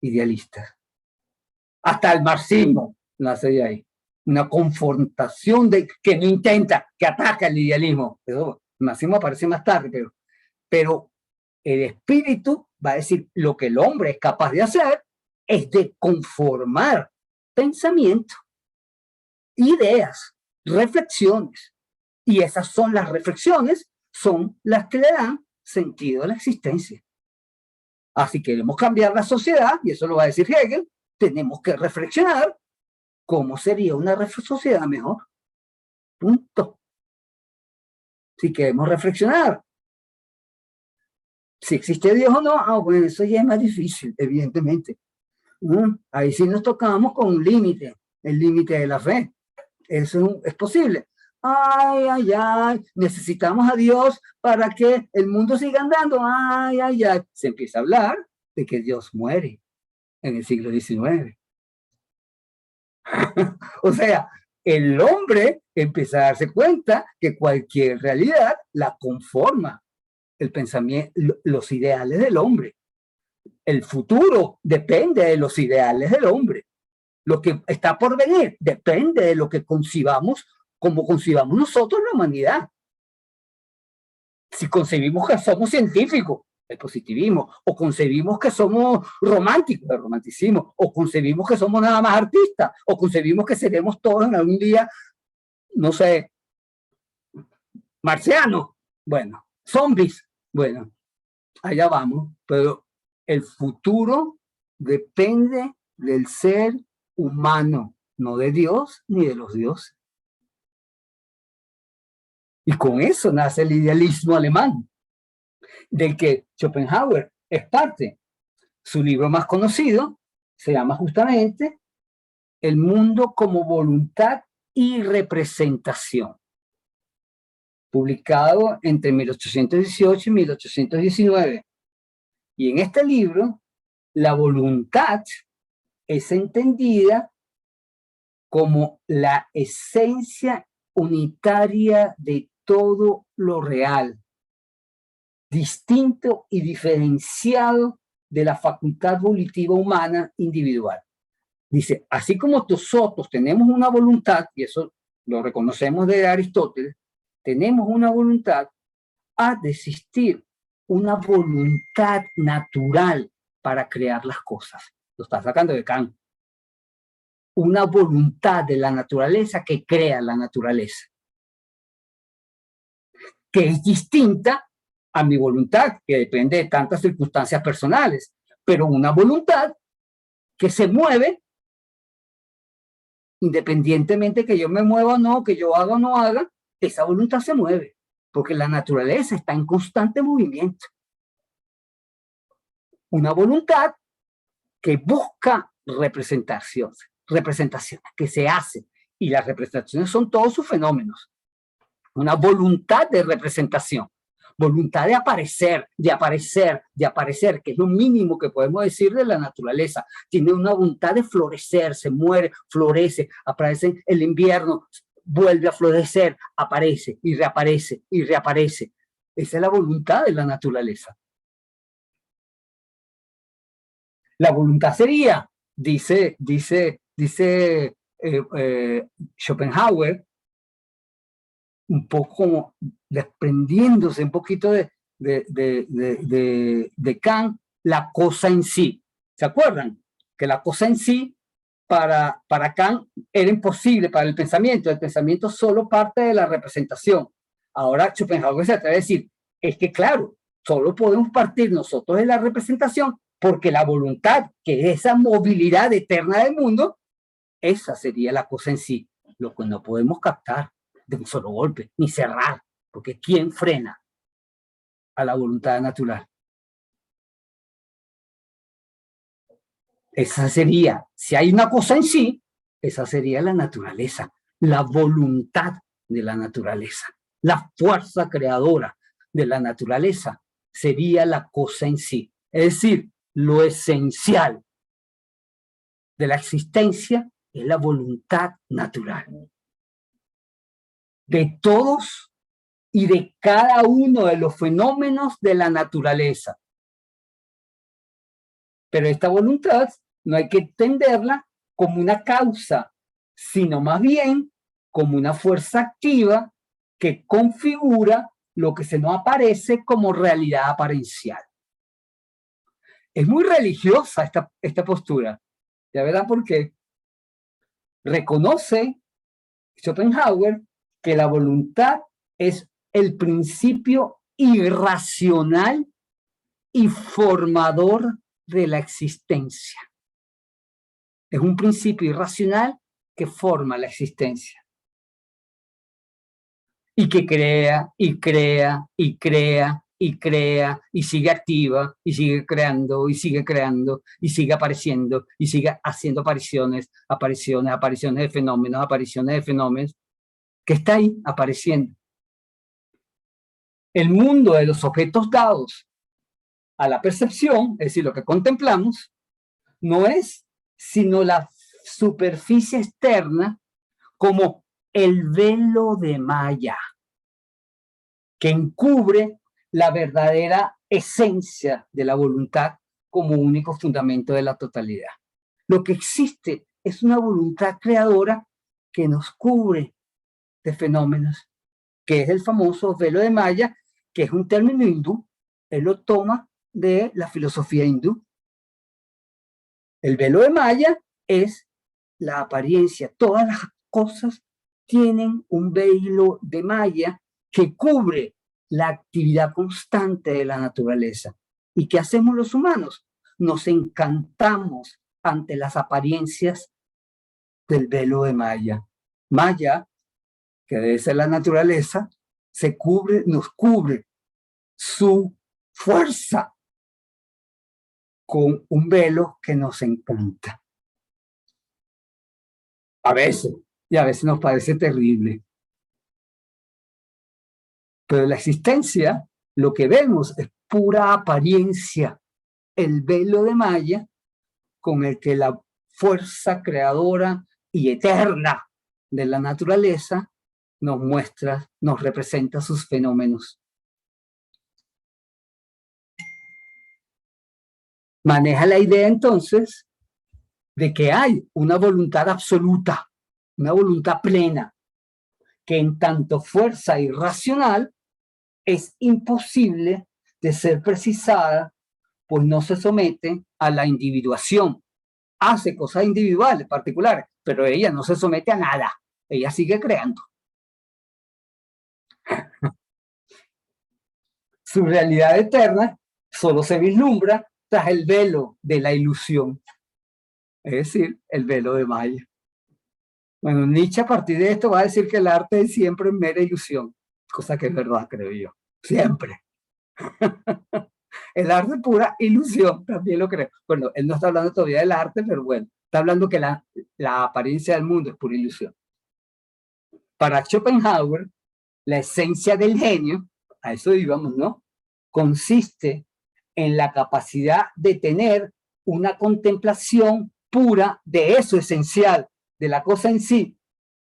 idealistas. Hasta el marxismo nace de ahí. Una confrontación que no intenta, que ataca el idealismo. Eso, el marxismo aparece más tarde, pero el espíritu va a decir lo que el hombre es capaz de hacer es de conformar pensamiento, ideas, reflexiones. Y esas son las reflexiones, son las que le dan sentido a la existencia. Así que queremos cambiar la sociedad, y eso lo va a decir Hegel, tenemos que reflexionar cómo sería una sociedad mejor. Punto. Si queremos reflexionar si existe Dios o no, bueno, eso ya es más difícil, evidentemente. Ahí sí nos tocamos con un límite, el límite de la fe. Eso es posible. Ay, necesitamos a Dios para que el mundo siga andando. Ay. Se empieza a hablar de que Dios muere en el siglo XIX. O sea, el hombre empieza a darse cuenta que cualquier realidad la conforma el pensamiento, los ideales del hombre. El futuro depende de los ideales del hombre. Lo que está por venir depende de lo que concibamos, como concibamos nosotros la humanidad. Si concebimos que somos científicos, el positivismo, o concebimos que somos románticos, el romanticismo, o concebimos que somos nada más artistas, o concebimos que seremos todos en algún día, no sé, marcianos, bueno, zombies, bueno, allá vamos, pero el futuro depende del ser humano, no de Dios ni de los dioses. Y con eso nace el idealismo alemán, del que Schopenhauer es parte. Su libro más conocido se llama justamente El mundo como voluntad y representación, publicado entre 1818 y 1819. Y en este libro, la voluntad es entendida como la esencia unitaria de todo lo real, distinto y diferenciado de la facultad volitiva humana individual. Dice, así como nosotros tenemos una voluntad, y eso lo reconocemos de Aristóteles, tenemos una voluntad, ha de existir una voluntad natural para crear las cosas. Lo está sacando de Kant. Una voluntad de la naturaleza que crea la naturaleza, que es distinta a mi voluntad, que depende de tantas circunstancias personales, pero una voluntad que se mueve independientemente que yo me mueva o no, que yo haga o no haga, esa voluntad se mueve, porque la naturaleza está en constante movimiento. Una voluntad que busca representaciones, que se hace, y las representaciones son todos sus fenómenos. Una voluntad de representación, voluntad de aparecer, que es lo mínimo que podemos decir de la naturaleza. Tiene una voluntad de florecer, se muere, florece, aparece en el invierno, vuelve a florecer, aparece y reaparece y reaparece. Esa es la voluntad de la naturaleza. La voluntad sería, dice Schopenhauer, un poco como desprendiéndose un poquito de Kant, la cosa en sí. ¿Se acuerdan? Que la cosa en sí para Kant era imposible para el pensamiento solo parte de la representación. Ahora Schopenhauer se atreve a decir, es que claro, solo podemos partir nosotros de la representación porque la voluntad, que es esa movilidad eterna del mundo, esa sería la cosa en sí, lo que no podemos captar de un solo golpe, ni cerrar, porque ¿quién frena a la voluntad natural? Esa sería, si hay una cosa en sí, esa sería la naturaleza, la voluntad de la naturaleza, la fuerza creadora de la naturaleza sería la cosa en sí. Es decir, lo esencial de la existencia es la voluntad natural. De todos y de cada uno de los fenómenos de la naturaleza. Pero esta voluntad no hay que entenderla como una causa, sino más bien como una fuerza activa que configura lo que se nos aparece como realidad apariencial. Es muy religiosa esta postura. ¿Ya verán por qué? Reconoce Schopenhauer que la voluntad es el principio irracional y formador de la existencia. Es un principio irracional que forma la existencia. Y que crea, y crea, y crea, y crea, y sigue activa, y sigue creando, y sigue creando, y sigue apareciendo, y sigue haciendo apariciones de fenómenos, que está ahí apareciendo. El mundo de los objetos dados a la percepción, es decir, lo que contemplamos, no es sino la superficie externa como el velo de malla que encubre la verdadera esencia de la voluntad como único fundamento de la totalidad. Lo que existe es una voluntad creadora que nos cubre de fenómenos, que es el famoso velo de malla, que es un término hindú. Él lo toma de la filosofía hindú. El velo de malla es la apariencia. Todas las cosas tienen un velo de malla que cubre la actividad constante de la naturaleza. ¿Y qué hacemos los humanos? Nos encantamos ante las apariencias del velo de malla. Malla, que debe ser la naturaleza, nos cubre su fuerza con un velo que nos encanta. A veces, y a veces nos parece terrible. Pero en la existencia, lo que vemos es pura apariencia. El velo de Maya con el que la fuerza creadora y eterna de la naturaleza nos muestra, nos representa sus fenómenos. Maneja la idea entonces de que hay una voluntad absoluta, una voluntad plena, que en tanto fuerza irracional es imposible de ser precisada, pues no se somete a la individuación. Hace cosas individuales, particulares, pero ella no se somete a nada. Ella sigue creando. Su realidad eterna solo se vislumbra tras el velo de la ilusión, es decir, el velo de Maya. Bueno, Nietzsche a partir de esto va a decir que el arte es siempre mera ilusión, cosa que es verdad, creo yo. Siempre. El arte es pura ilusión, también lo creo. Bueno, él no está hablando todavía del arte, pero bueno, está hablando que la apariencia del mundo es pura ilusión. Para Schopenhauer, la esencia del genio, a eso íbamos, ¿no? Consiste en la capacidad de tener una contemplación pura de eso esencial, de la cosa en sí,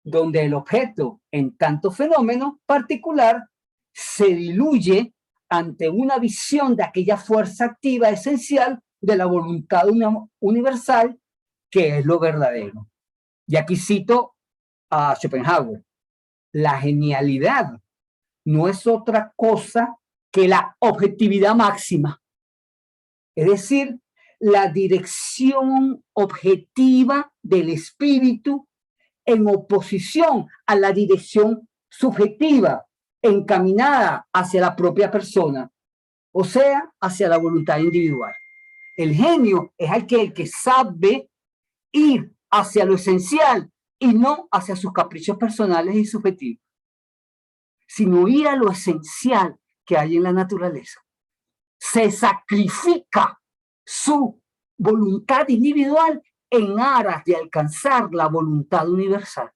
donde el objeto, en tanto fenómeno particular, se diluye ante una visión de aquella fuerza activa esencial de la voluntad universal, que es lo verdadero. Y aquí cito a Schopenhauer. La genialidad no es otra cosa que la objetividad máxima, es decir, la dirección objetiva del espíritu en oposición a la dirección subjetiva encaminada hacia la propia persona, o sea, hacia la voluntad individual. El genio es aquel que sabe ir hacia lo esencial y no hacia sus caprichos personales y subjetivos, sino ir a lo esencial que hay en la naturaleza. Se sacrifica su voluntad individual en aras de alcanzar la voluntad universal.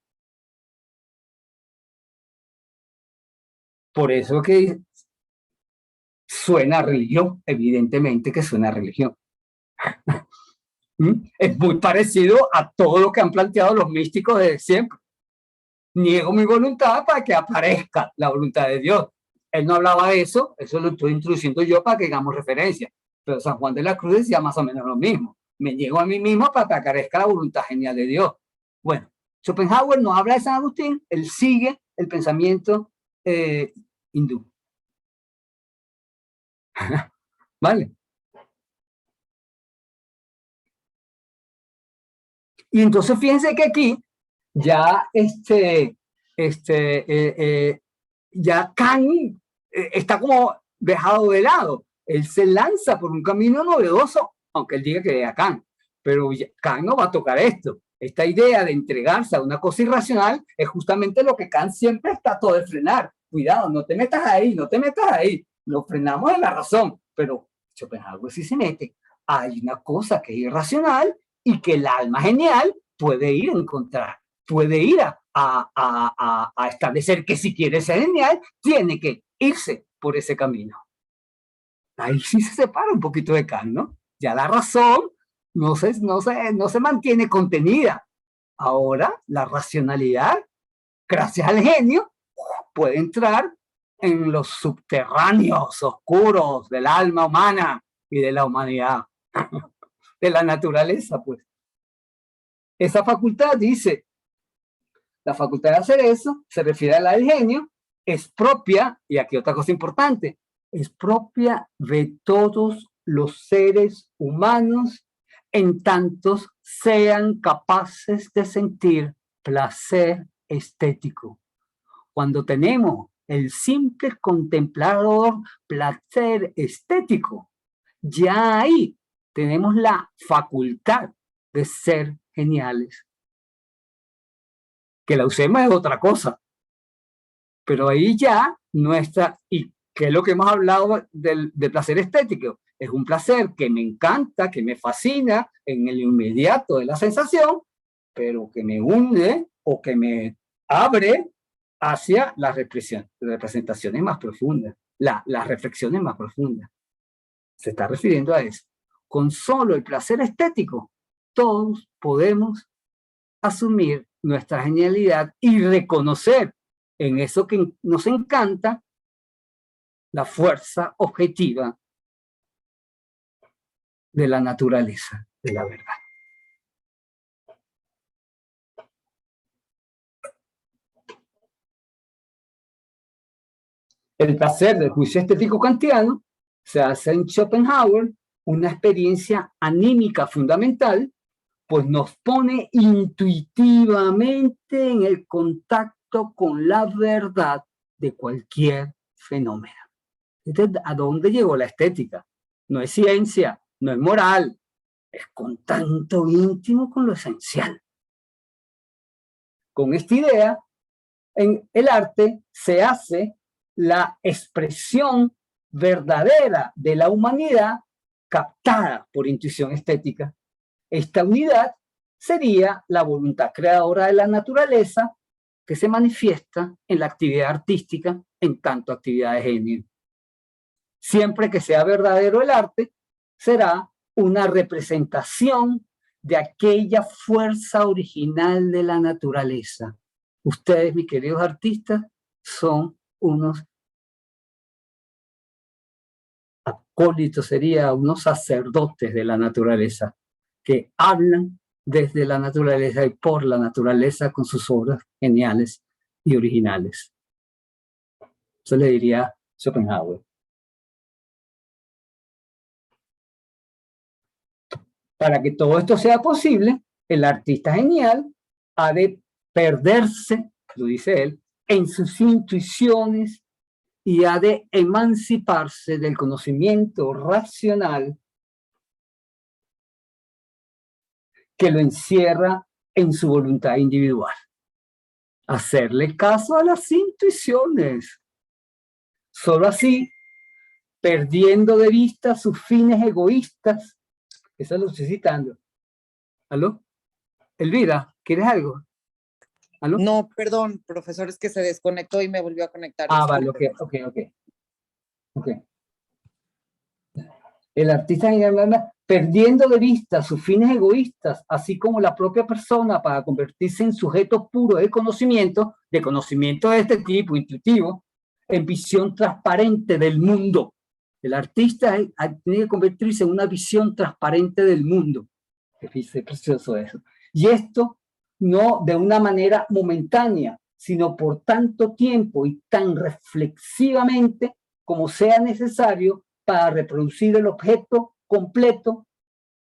Por eso que suena a religión, evidentemente que suena a religión. Es muy parecido a todo lo que han planteado los místicos desde siempre. Niego mi voluntad para que aparezca la voluntad de Dios. Él no hablaba de eso lo estoy introduciendo yo para que hagamos referencia. Pero San Juan de la Cruz decía más o menos lo mismo. Me niego a mí mismo para que aparezca la voluntad genial de Dios. Bueno, Schopenhauer no habla de San Agustín, él sigue el pensamiento hindú. ¿Vale? Y entonces fíjense que aquí ya ya Kant está como dejado de lado. Él se lanza por un camino novedoso, aunque él diga que era Kant, pero Kant no va a tocar esto. Esta idea de entregarse a una cosa irracional es justamente lo que Kant siempre trató de frenar. Cuidado, no te metas ahí, no te metas ahí. Lo frenamos en la razón, pero Schopenhauer sí se mete. Hay una cosa que es irracional y que el alma genial puede ir a encontrar, puede ir a establecer que si quiere ser genial, tiene que irse por ese camino. Ahí sí se separa un poquito de Kant, ¿no? Ya la razón no se mantiene contenida. Ahora la racionalidad, gracias al genio, puede entrar en los subterráneos oscuros del alma humana y de la humanidad, de la naturaleza, pues. Esa facultad, dice, la facultad de hacer eso, se refiere a la del genio, es propia, y aquí otra cosa importante, es propia de todos los seres humanos en tantos sean capaces de sentir placer estético. Cuando tenemos el simple contemplador placer estético, ya ahí tenemos la facultad de ser geniales. Que la usemos es otra cosa. Pero ahí ya nuestra, y que es lo que hemos hablado del placer estético, es un placer que me encanta, que me fascina en el inmediato de la sensación, pero que me hunde o que me abre hacia las representaciones más profundas, las reflexiones más profundas. Se está refiriendo a eso. Con solo el placer estético, todos podemos asumir nuestra genialidad y reconocer en eso que nos encanta la fuerza objetiva de la naturaleza, de la verdad. El placer del juicio estético kantiano se hace en Schopenhauer una experiencia anímica fundamental, pues nos pone intuitivamente en el contacto con la verdad de cualquier fenómeno. Entonces, ¿a dónde llegó la estética? No es ciencia, no es moral, es contacto íntimo con lo esencial. Con esta idea, en el arte se hace la expresión verdadera de la humanidad captada por intuición estética. Esta unidad sería la voluntad creadora de la naturaleza que se manifiesta en la actividad artística en tanto actividad de genio. Siempre que sea verdadero el arte, será una representación de aquella fuerza original de la naturaleza. Ustedes, mis queridos artistas, son unos acólitos, sería unos sacerdotes de la naturaleza, que hablan desde la naturaleza y por la naturaleza con sus obras geniales y originales. Eso le diría Schopenhauer. Para que todo esto sea posible, el artista genial ha de perderse, lo dice él, en sus intuiciones y ha de emanciparse del conocimiento racional que lo encierra en su voluntad individual. Hacerle caso a las intuiciones. Solo así, perdiendo de vista sus fines egoístas. Eso lo estoy citando. ¿Aló? Elvira, ¿quieres algo? ¿Aló? No, perdón, profesor, es que se desconectó y me volvió a conectar. Vale, ok. El artista perdiendo de vista sus fines egoístas, así como la propia persona, para convertirse en sujeto puro de conocimiento de este tipo, intuitivo, en visión transparente del mundo. El artista tiene que convertirse en una visión transparente del mundo. Es precioso eso. Y esto no de una manera momentánea, sino por tanto tiempo y tan reflexivamente como sea necesario para reproducir el objeto completo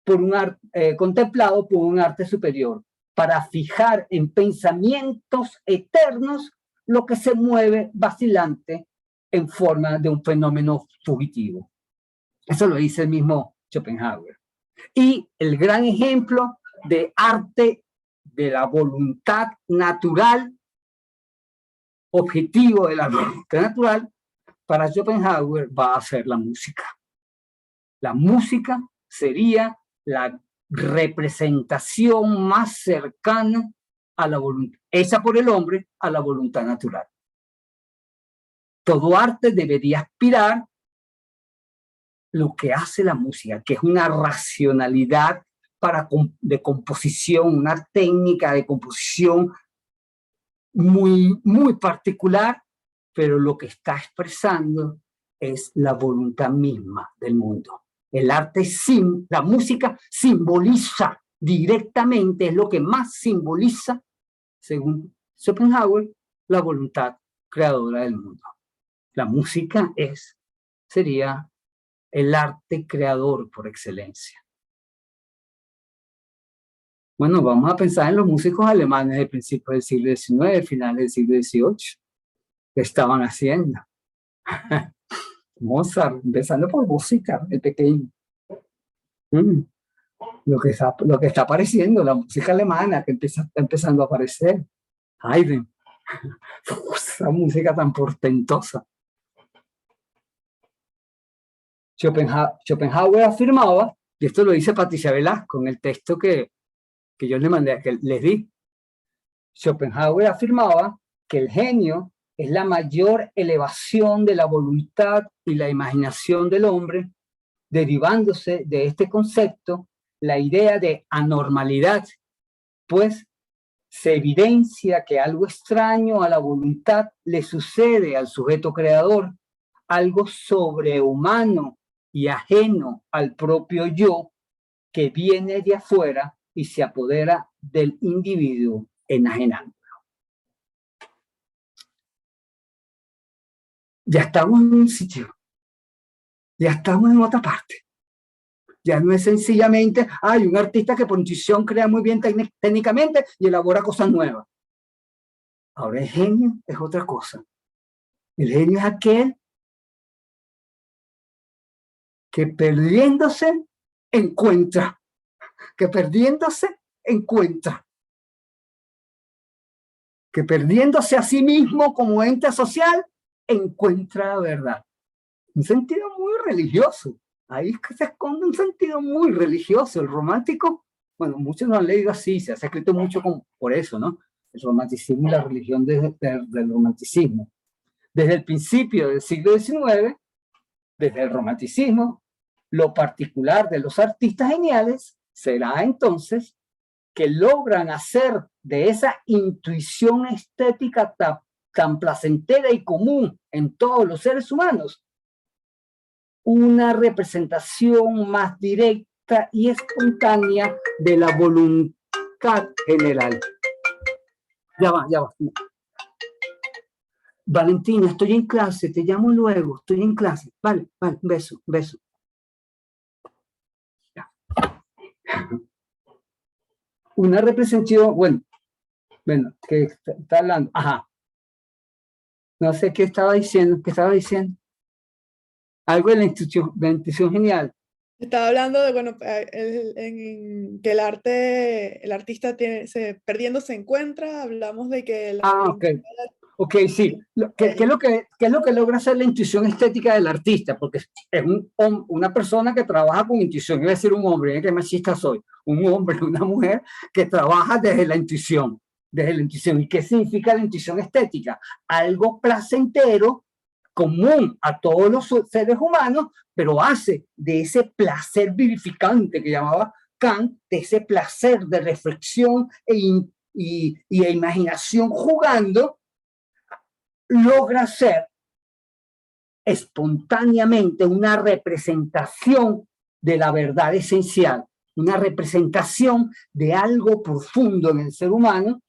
por contemplado por un arte superior, para fijar en pensamientos eternos lo que se mueve vacilante en forma de un fenómeno fugitivo. Eso lo dice el mismo Schopenhauer. Y el gran ejemplo de arte de la voluntad natural, objetivo de la voluntad natural, para Schopenhauer va a ser la música. La música sería la representación más cercana a la voluntad, hecha por el hombre, a la voluntad natural. Todo arte debería aspirar lo que hace la música, que es una racionalidad de composición, una técnica de composición muy, muy particular, pero lo que está expresando es la voluntad misma del mundo. El arte, la música simboliza directamente, es lo que más simboliza, según Schopenhauer, la voluntad creadora del mundo. La música sería el arte creador por excelencia. Bueno, vamos a pensar en los músicos alemanes de principios del siglo XIX, finales del siglo XVIII, que estaban haciendo. Mozart, empezando por música, el pequeño. Lo que está apareciendo, la música alemana que está empezando a aparecer. Haydn, esa música tan portentosa. Schopenhauer afirmaba, y esto lo dice Patricia Velasco en el texto que yo les mandé, que les di. Schopenhauer afirmaba que el genio es la mayor elevación de la voluntad y la imaginación del hombre, derivándose de este concepto la idea de anormalidad, pues se evidencia que algo extraño a la voluntad le sucede al sujeto creador, algo sobrehumano y ajeno al propio yo que viene de afuera y se apodera del individuo enajenándolo. Ya estamos en un sitio, ya estamos en otra parte. Ya no es sencillamente, hay un artista que por intuición crea muy bien técnicamente y elabora cosas nuevas. Ahora el genio es otra cosa. El genio es aquel que perdiéndose encuentra, que perdiéndose encuentra, que perdiéndose a sí mismo como ente social encuentra la verdad. Un sentido muy religioso. Ahí es que se esconde un sentido muy religioso. El romántico, bueno, muchos lo han leído así, se ha escrito mucho por eso, ¿no? El romanticismo y la religión del romanticismo. Desde el principio del siglo XIX, desde el romanticismo, lo particular de los artistas geniales será entonces que logran hacer de esa intuición estética tan placentera y común en todos los seres humanos una representación más directa y espontánea de la voluntad general. Ya va. Valentina, estoy en clase, te llamo luego, estoy en clase. Vale, un beso. Ya. Una representación, bueno, que está hablando, ajá. No sé qué estaba diciendo. Algo de la intuición genial. Estaba hablando de, bueno, que el artista perdiendo se encuentra, hablamos de que Ok, sí. ¿Qué es lo que logra hacer la intuición estética del artista? Porque es una persona que trabaja con intuición. Iba a decir un hombre, qué machista soy. Un hombre, una mujer que trabaja desde la intuición. ¿Y qué significa la intuición estética? Algo placentero, común a todos los seres humanos, pero hace de ese placer vivificante que llamaba Kant, de ese placer de reflexión y imaginación jugando, logra ser espontáneamente una representación de la verdad esencial, una representación de algo profundo en el ser humano,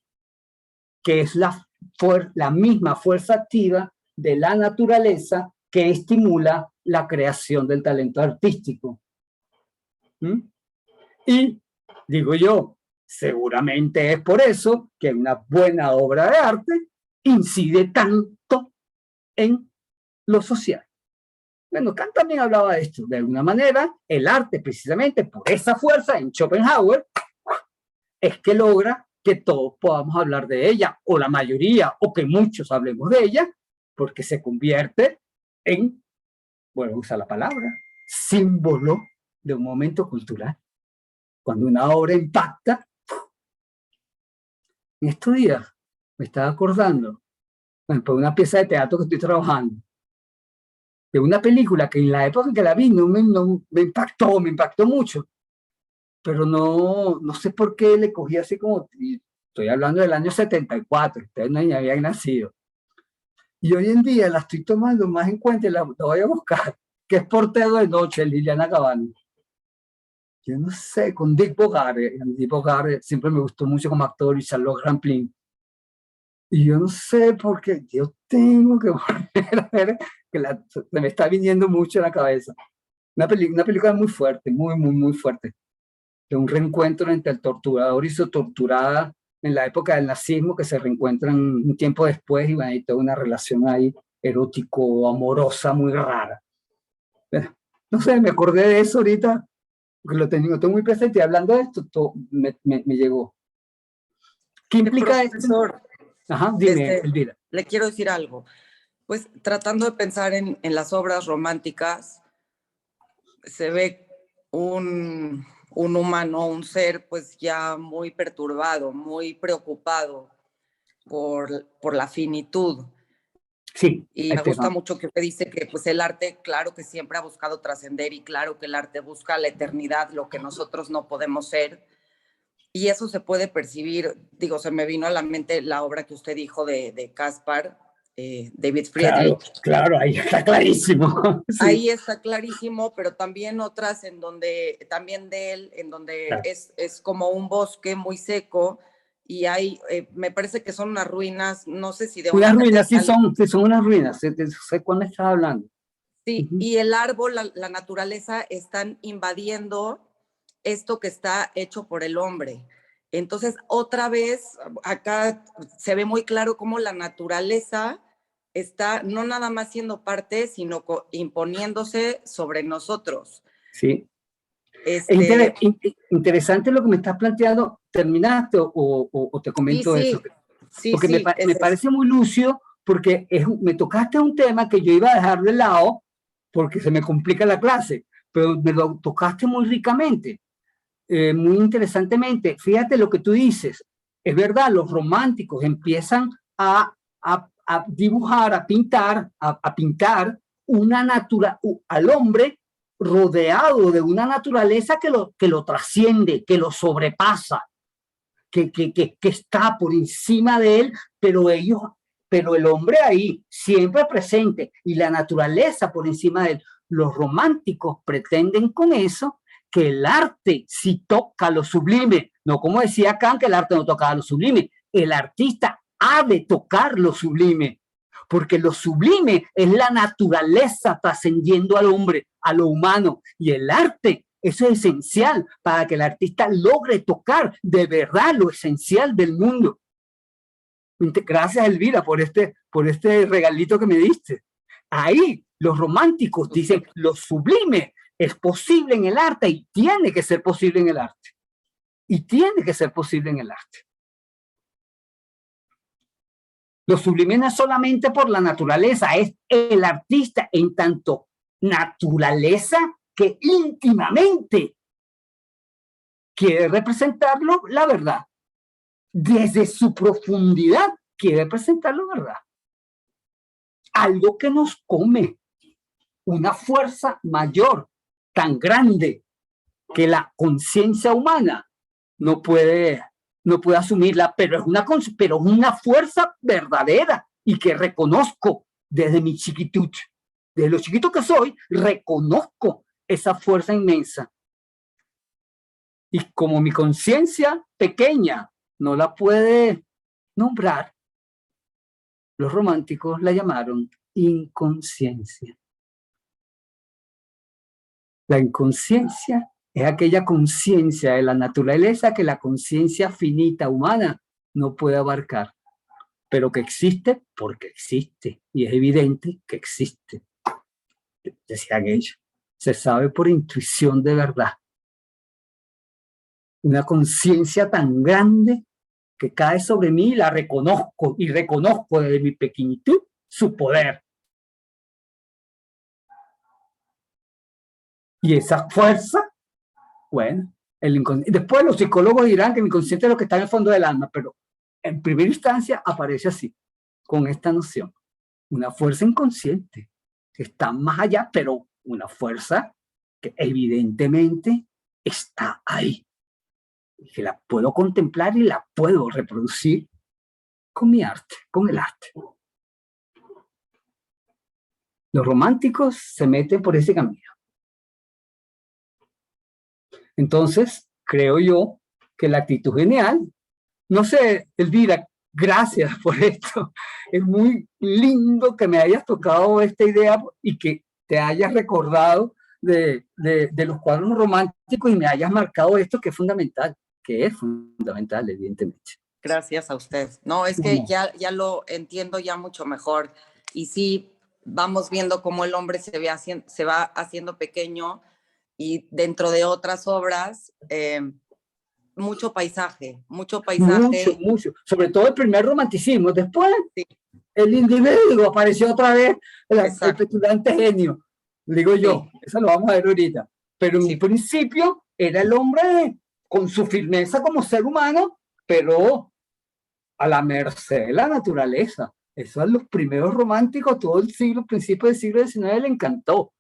que es la misma fuerza activa de la naturaleza que estimula la creación del talento artístico. Y digo yo, seguramente es por eso que una buena obra de arte incide tanto en lo social. Bueno, Kant también hablaba de esto. De alguna manera, el arte, precisamente por esa fuerza en Schopenhauer, es que logra que todos podamos hablar de ella, o la mayoría, o que muchos hablemos de ella, porque se convierte en, bueno, usa la palabra, símbolo de un momento cultural. Cuando una obra impacta, en estos días me estaba acordando, por una pieza de teatro que estoy trabajando, de una película que en la época que la vi no me impactó mucho, pero no sé por qué le cogí así como, estoy hablando del año 74, ustedes no habían nacido. Y hoy en día la estoy tomando más en cuenta y la voy a buscar, que es Portero de Noche, Liliana Cavani. Yo no sé, con Dick Bogarde. Dick Bogarde siempre me gustó mucho como actor y Charlotte Rampling. Y yo no sé por qué, yo tengo que volver a ver, que se me está viniendo mucho a la cabeza. Una película muy fuerte, muy fuerte. De un reencuentro entre el torturador y su torturada en la época del nazismo, que se reencuentran un tiempo después y van a toda una relación ahí erótico-amorosa muy rara. No sé, me acordé de eso ahorita, porque lo tengo muy presente y hablando de esto, me llegó. ¿Qué implica esto? Ajá, dime, Elvira. Le quiero decir algo. Pues tratando de pensar en las obras románticas, se ve un humano, un ser pues ya muy perturbado, muy preocupado por la finitud. Sí, Y me gusta mucho que usted dice que pues el arte, claro que siempre ha buscado trascender y claro que el arte busca la eternidad, lo que nosotros no podemos ser. Y eso se puede percibir, digo, se me vino a la mente la obra que usted dijo de Caspar, David Friedrich. Claro, ahí está clarísimo. Sí. Ahí está clarísimo, pero también otras en donde, también de él, en donde Claro. es como un bosque muy seco y hay, me parece que son unas ruinas, no sé si de una Unas ruinas, sí catedral. son unas ruinas, sé cuándo estás hablando. Sí, y el árbol, la naturaleza están invadiendo esto que está hecho por el hombre. Entonces, otra vez, acá se ve muy claro cómo la naturaleza está no nada más siendo parte, sino imponiéndose sobre nosotros. Sí. Es interesante lo que me estás planteando. ¿Terminaste o te comento eso? Sí, porque sí, me parece muy lúcido, porque me tocaste un tema que yo iba a dejar de lado porque se me complica la clase, pero me lo tocaste muy ricamente, muy interesantemente. Fíjate lo que tú dices. Es verdad, los románticos empiezan a dibujar, a pintar al hombre rodeado de una naturaleza que lo trasciende, que lo sobrepasa, que está por encima de él, pero el hombre ahí, siempre presente, y la naturaleza por encima de él. Los románticos pretenden con eso que el arte sí toca lo sublime, no como decía Kant, que el arte no tocaba lo sublime. El artista ha de tocar lo sublime, porque lo sublime es la naturaleza trascendiendo al hombre, a lo humano, y el arte, eso es esencial para que el artista logre tocar de verdad lo esencial del mundo. Gracias, Elvira, por este regalito que me diste. Ahí los románticos dicen, lo sublime es posible en el arte y tiene que ser posible en el arte. Y tiene que ser posible en el arte. Lo sublime no es solamente por la naturaleza, es el artista en tanto naturaleza que íntimamente quiere representarlo la verdad. Desde su profundidad quiere presentarlo la verdad. Algo que nos come, una fuerza mayor, tan grande, que la conciencia humana no puede asumirla, pero es una fuerza verdadera y que reconozco desde mi chiquitud. Desde lo chiquito que soy, reconozco esa fuerza inmensa. Y como mi conciencia pequeña no la puede nombrar, los románticos la llamaron inconsciencia. La inconsciencia es aquella conciencia de la naturaleza que la conciencia finita humana no puede abarcar, pero que existe porque existe, y es evidente que existe. Decían ellos, se sabe por intuición de verdad. Una conciencia tan grande que cae sobre mí y la reconozco, y reconozco desde mi pequeñitud su poder. Y esa fuerza, bueno, después los psicólogos dirán que el inconsciente es lo que está en el fondo del alma, pero en primera instancia aparece así, con esta noción. Una fuerza inconsciente que está más allá, pero una fuerza que evidentemente está ahí. Y que la puedo contemplar y la puedo reproducir con mi arte, con el arte. Los románticos se meten por ese camino. Entonces, creo yo que la actitud genial, no sé, Elvira, gracias por esto. Es muy lindo que me hayas tocado esta idea y que te hayas recordado de los cuadros románticos y me hayas marcado esto que es fundamental, evidentemente. Gracias a usted. No, es que ya lo entiendo ya mucho mejor. Y sí, vamos viendo cómo el hombre se va haciendo pequeño y dentro de otras obras, mucho paisaje. Mucho. Sobre todo el primer romanticismo. Después, sí, el individuo apareció otra vez, el petulante genio. Digo yo, sí. Eso lo vamos a ver ahorita. pero en un principio era el hombre con su firmeza como ser humano, pero a la merced de la naturaleza. Eso a los primeros románticos, todo el siglo, principio del siglo XIX, le encantó.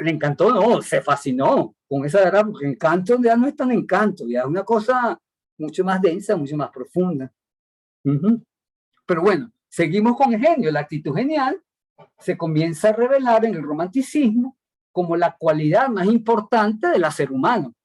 Le encantó, no, se fascinó con esa verdad, porque encanto ya no es tan encanto, ya es una cosa mucho más densa, mucho más profunda. Pero bueno, seguimos con el genio. La actitud genial se comienza a revelar en el romanticismo como la cualidad más importante del ser humano.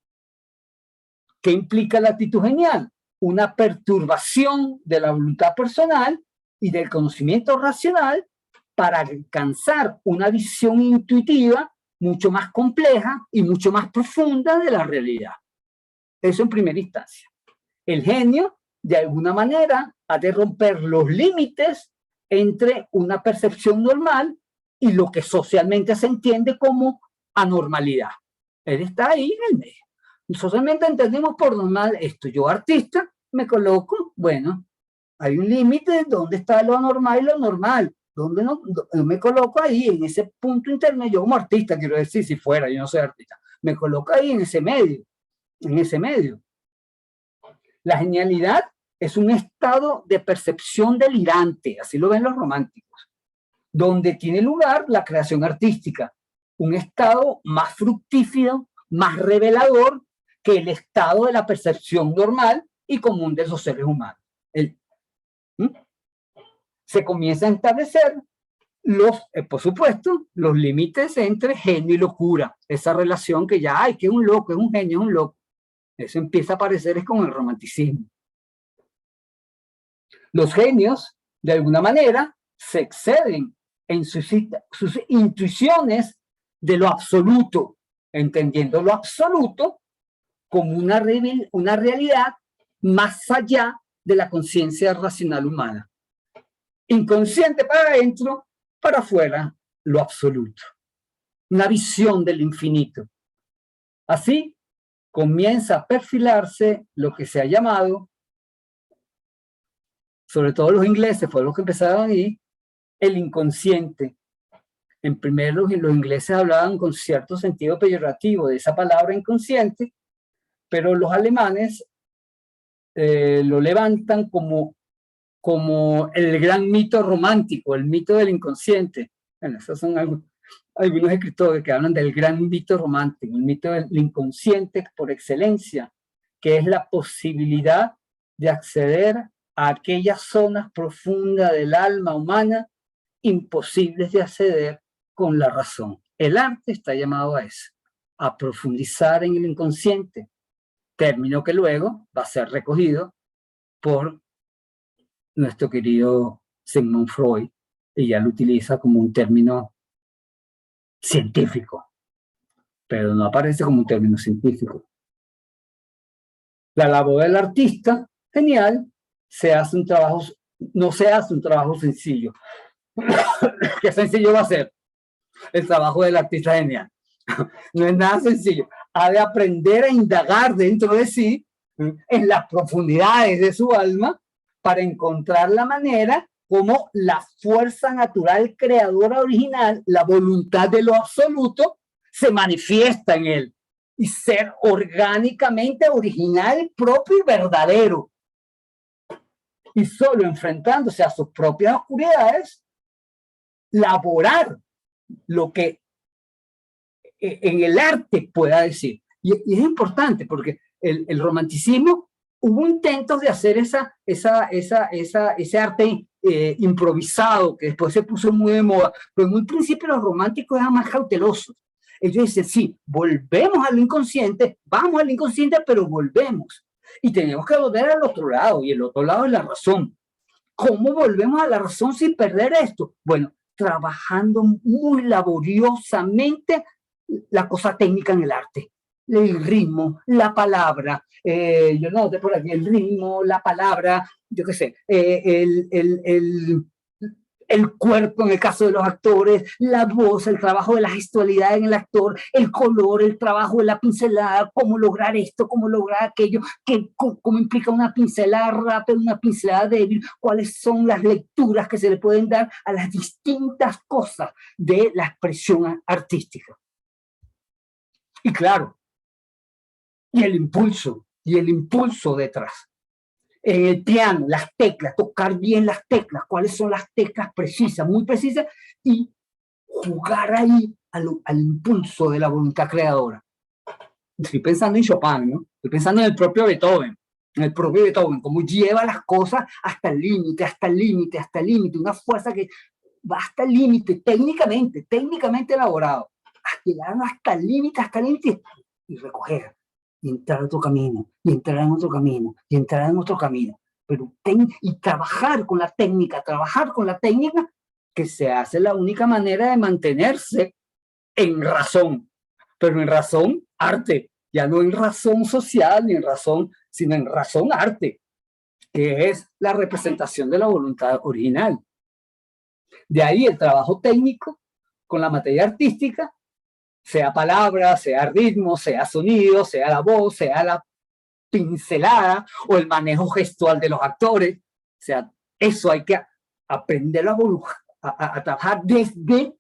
¿Qué implica la actitud genial? Una perturbación de la voluntad personal y del conocimiento racional para alcanzar una visión intuitiva mucho más compleja y mucho más profunda de la realidad. Eso en primera instancia. El genio, de alguna manera, ha de romper los límites entre una percepción normal y lo que socialmente se entiende como anormalidad. Él está ahí en el medio. Socialmente entendemos por normal esto. Yo, artista, me coloco, bueno, hay un límite donde está lo anormal y lo normal. Donde no me coloco ahí, en ese punto intermedio, yo como artista, quiero decir, si fuera, yo no soy artista, me coloco ahí en ese medio, La genialidad es un estado de percepción delirante, así lo ven los románticos, donde tiene lugar la creación artística, un estado más fructífero, más revelador que el estado de la percepción normal y común de los seres humanos. Se comienzan a establecer por supuesto, los límites entre genio y locura, esa relación que ya hay, que es un loco, es un genio, es un loco. Eso empieza a aparecer es con el romanticismo. Los genios, de alguna manera, se exceden en sus intuiciones de lo absoluto, entendiendo lo absoluto como una realidad más allá de la conciencia racional humana. Inconsciente para adentro, para afuera, lo absoluto. Una visión del infinito. Así comienza a perfilarse lo que se ha llamado, sobre todo los ingleses, fueron los que empezaron ahí, el inconsciente. En primer lugar, los ingleses hablaban con cierto sentido peyorativo de esa palabra inconsciente, pero los alemanes lo levantan como el gran mito romántico, el mito del inconsciente. Bueno, esos son algunos escritores que hablan del gran mito romántico, el mito del inconsciente por excelencia, que es la posibilidad de acceder a aquellas zonas profundas del alma humana imposibles de acceder con la razón. El arte está llamado a eso, a profundizar en el inconsciente, término que luego va a ser recogido por nuestro querido Sigmund Freud, y ya lo utiliza como un término científico, pero no aparece como un término científico. La labor del artista genial no se hace un trabajo sencillo. ¿Qué sencillo va a ser? El trabajo del artista genial. No es nada sencillo. Ha de aprender a indagar dentro de sí, en las profundidades de su alma, para encontrar la manera como la fuerza natural creadora original, la voluntad de lo absoluto, se manifiesta en él y ser orgánicamente original, propio y verdadero. Y solo enfrentándose a sus propias oscuridades, laborar lo que en el arte pueda decir. Y es importante porque el romanticismo, hubo intentos de hacer ese arte improvisado que después se puso muy de moda, pero en un principio los románticos eran más cautelosos. Ellos dicen, sí, volvemos al inconsciente, vamos al inconsciente, pero volvemos. Y tenemos que volver al otro lado, y el otro lado es la razón. ¿Cómo volvemos a la razón sin perder esto? Bueno, trabajando muy laboriosamente la cosa técnica en el arte. El ritmo, la palabra, yo noté por aquí el ritmo, la palabra, yo qué sé, el cuerpo en el caso de los actores, la voz, el trabajo de la gestualidad en el actor, el color, el trabajo de la pincelada, cómo lograr esto, cómo lograr aquello, cómo implica una pincelada rápida, una pincelada débil, cuáles son las lecturas que se le pueden dar a las distintas cosas de la expresión artística. Y claro, y el impulso detrás. En el piano, las teclas, tocar bien las teclas, cuáles son las teclas precisas, muy precisas, y jugar ahí al impulso de la voluntad creadora. Estoy pensando en Chopin, ¿no? Estoy pensando en el propio Beethoven, cómo lleva las cosas hasta el límite, hasta el límite, hasta el límite, una fuerza que va hasta el límite, técnicamente elaborado, llegar hasta el límite, y recoger, y entrar a otro camino, y entrar en otro camino, y entrar en otro camino, pero y trabajar con la técnica, que se hace la única manera de mantenerse en razón, pero en razón arte, ya no en razón social ni en razón, sino en razón arte, que es la representación de la voluntad original. De ahí el trabajo técnico con la materia artística, sea palabra, sea ritmo, sea sonido, sea la voz, sea la pincelada o el manejo gestual de los actores. O sea, eso hay que aprender a trabajar desde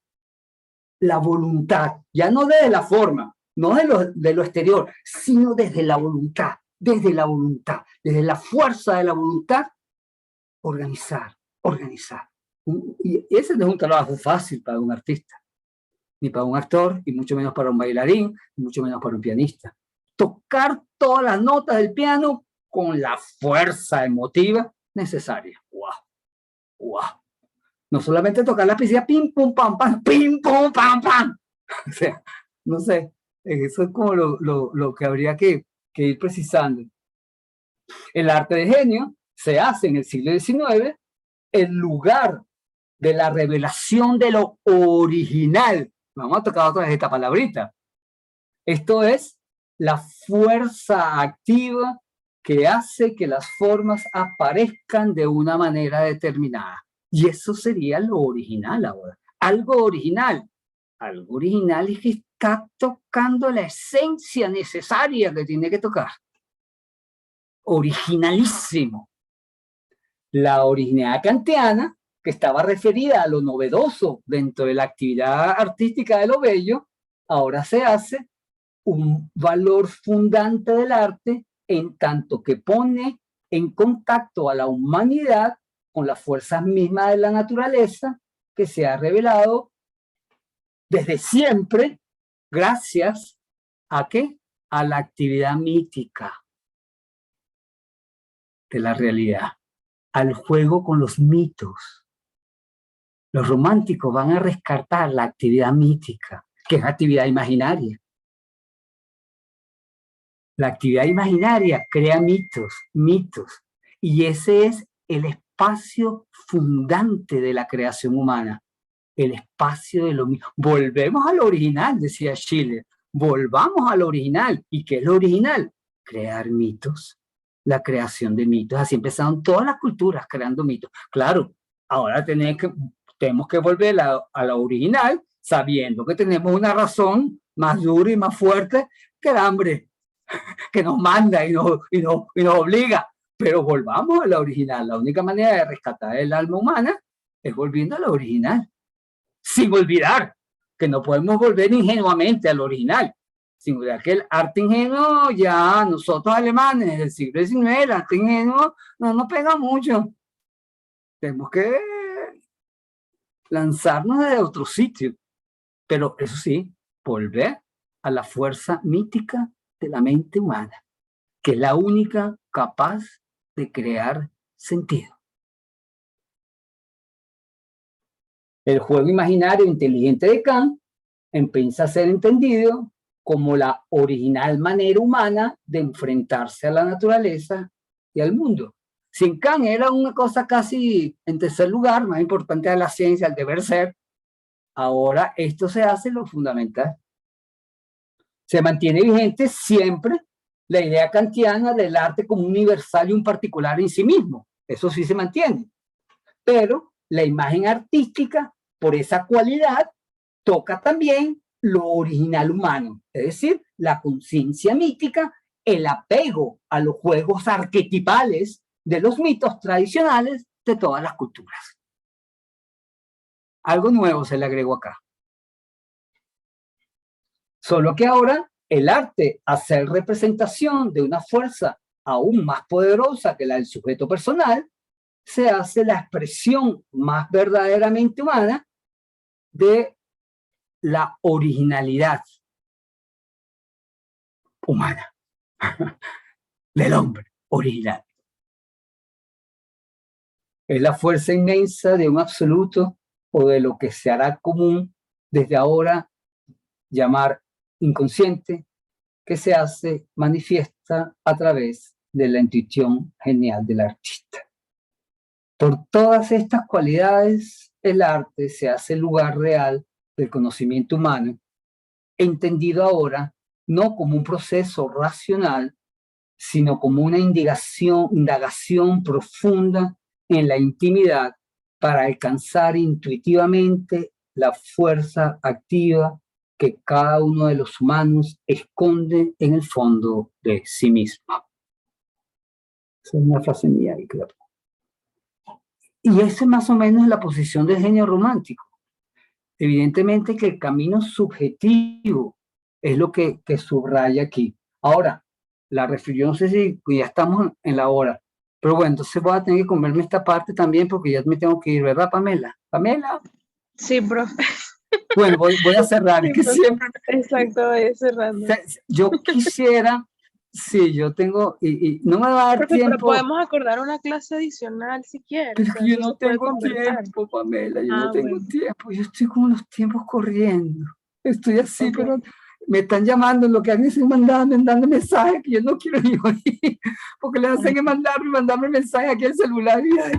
la voluntad, ya no desde la forma, no de lo exterior, sino desde la voluntad, desde la fuerza de la voluntad, organizar. Y ese no es un trabajo fácil para un artista, ni para un actor, y mucho menos para un bailarín, y mucho menos para un pianista. Tocar todas las notas del piano con la fuerza emotiva necesaria. ¡Wow! ¡Wow! No solamente tocar la pieza, pim, pum, pam, pam, pim, pum, pam, pam. O sea, no sé, eso es como lo que habría que ir precisando. El arte de genio se hace en el siglo XIX en lugar de la revelación de lo original. Vamos a tocar otra vez esta palabrita. Esto es la fuerza activa que hace que las formas aparezcan de una manera determinada. Y eso sería lo original ahora. Algo original es que está tocando la esencia necesaria que tiene que tocar. Originalísimo. La originalidad kantiana, que estaba referida a lo novedoso dentro de la actividad artística de lo bello, ahora se hace un valor fundante del arte en tanto que pone en contacto a la humanidad con las fuerzas mismas de la naturaleza que se ha revelado desde siempre gracias ¿a qué? A la actividad mítica de la realidad, al juego con los mitos. Los románticos van a rescatar la actividad mítica, que es actividad imaginaria. La actividad imaginaria crea mitos, y ese es el espacio fundante de la creación humana, el espacio de lo mismo. Volvemos al original, decía Schiller, volvamos al original. ¿Y qué es lo original? Crear mitos, la creación de mitos. Así empezaron todas las culturas creando mitos. Claro, ahora tenemos que volver a la original, sabiendo que tenemos una razón más dura y más fuerte que el hambre, que nos manda y nos obliga. Pero volvamos a la original. La única manera de rescatar el alma humana es volviendo a la original. Sin olvidar que no podemos volver ingenuamente al original. Sin olvidar que el arte ingenuo, ya nosotros alemanes del siglo XIX, el arte ingenuo no nos pega mucho. Tenemos que lanzarnos de otro sitio. Pero eso sí, volver a la fuerza mítica de la mente humana, que es la única capaz de crear sentido. El juego imaginario inteligente de Kant empieza a ser entendido como la original manera humana de enfrentarse a la naturaleza y al mundo. Sin Kant era una cosa casi en tercer lugar, más importante de la ciencia, el deber ser. Ahora esto se hace lo fundamental. Se mantiene vigente siempre la idea kantiana del arte como universal y un particular en sí mismo. Eso sí se mantiene. Pero la imagen artística, por esa cualidad, toca también lo original humano, es decir, la conciencia mítica, el apego a los juegos arquetipales de los mitos tradicionales de todas las culturas. Algo nuevo se le agregó acá. Solo que ahora el arte, al ser representación de una fuerza aún más poderosa que la del sujeto personal, se hace la expresión más verdaderamente humana de la originalidad humana, del hombre original. Es la fuerza inmensa de un absoluto o de lo que se hará común desde ahora llamar inconsciente, que se hace manifiesta a través de la intuición genial del artista. Por todas estas cualidades, el arte se hace lugar real del conocimiento humano, entendido ahora no como un proceso racional, sino como una indagación profunda en la intimidad para alcanzar intuitivamente la fuerza activa que cada uno de los humanos esconde en el fondo de sí mismo. Esa es una frase mía ahí, claro. Y esa es más o menos la posición del genio romántico. Evidentemente que el camino subjetivo es lo que subraya aquí. Ahora, yo no sé si ya estamos en la hora, pero bueno, entonces voy a tener que comerme esta parte también porque ya me tengo que ir, ¿verdad, Pamela? ¿Pamela? Sí, profe. Bueno, voy a cerrar. Sí, Es que profe. siempre, Exacto, voy cerrando. yo quisiera, sí, yo tengo, y no me va a dar Profe, pero tiempo, podemos acordar una clase adicional si quieres. pero es o sea, que yo eso no se puede tengo conversar. tiempo, Pamela, yo no Ah, tengo bueno. tiempo, yo estoy con los tiempos corriendo. Estoy así, Ok. pero me están llamando, lo que han es mandando mensajes que yo no quiero ni oír, porque le hacen es mandarme mensajes aquí al celular y ay,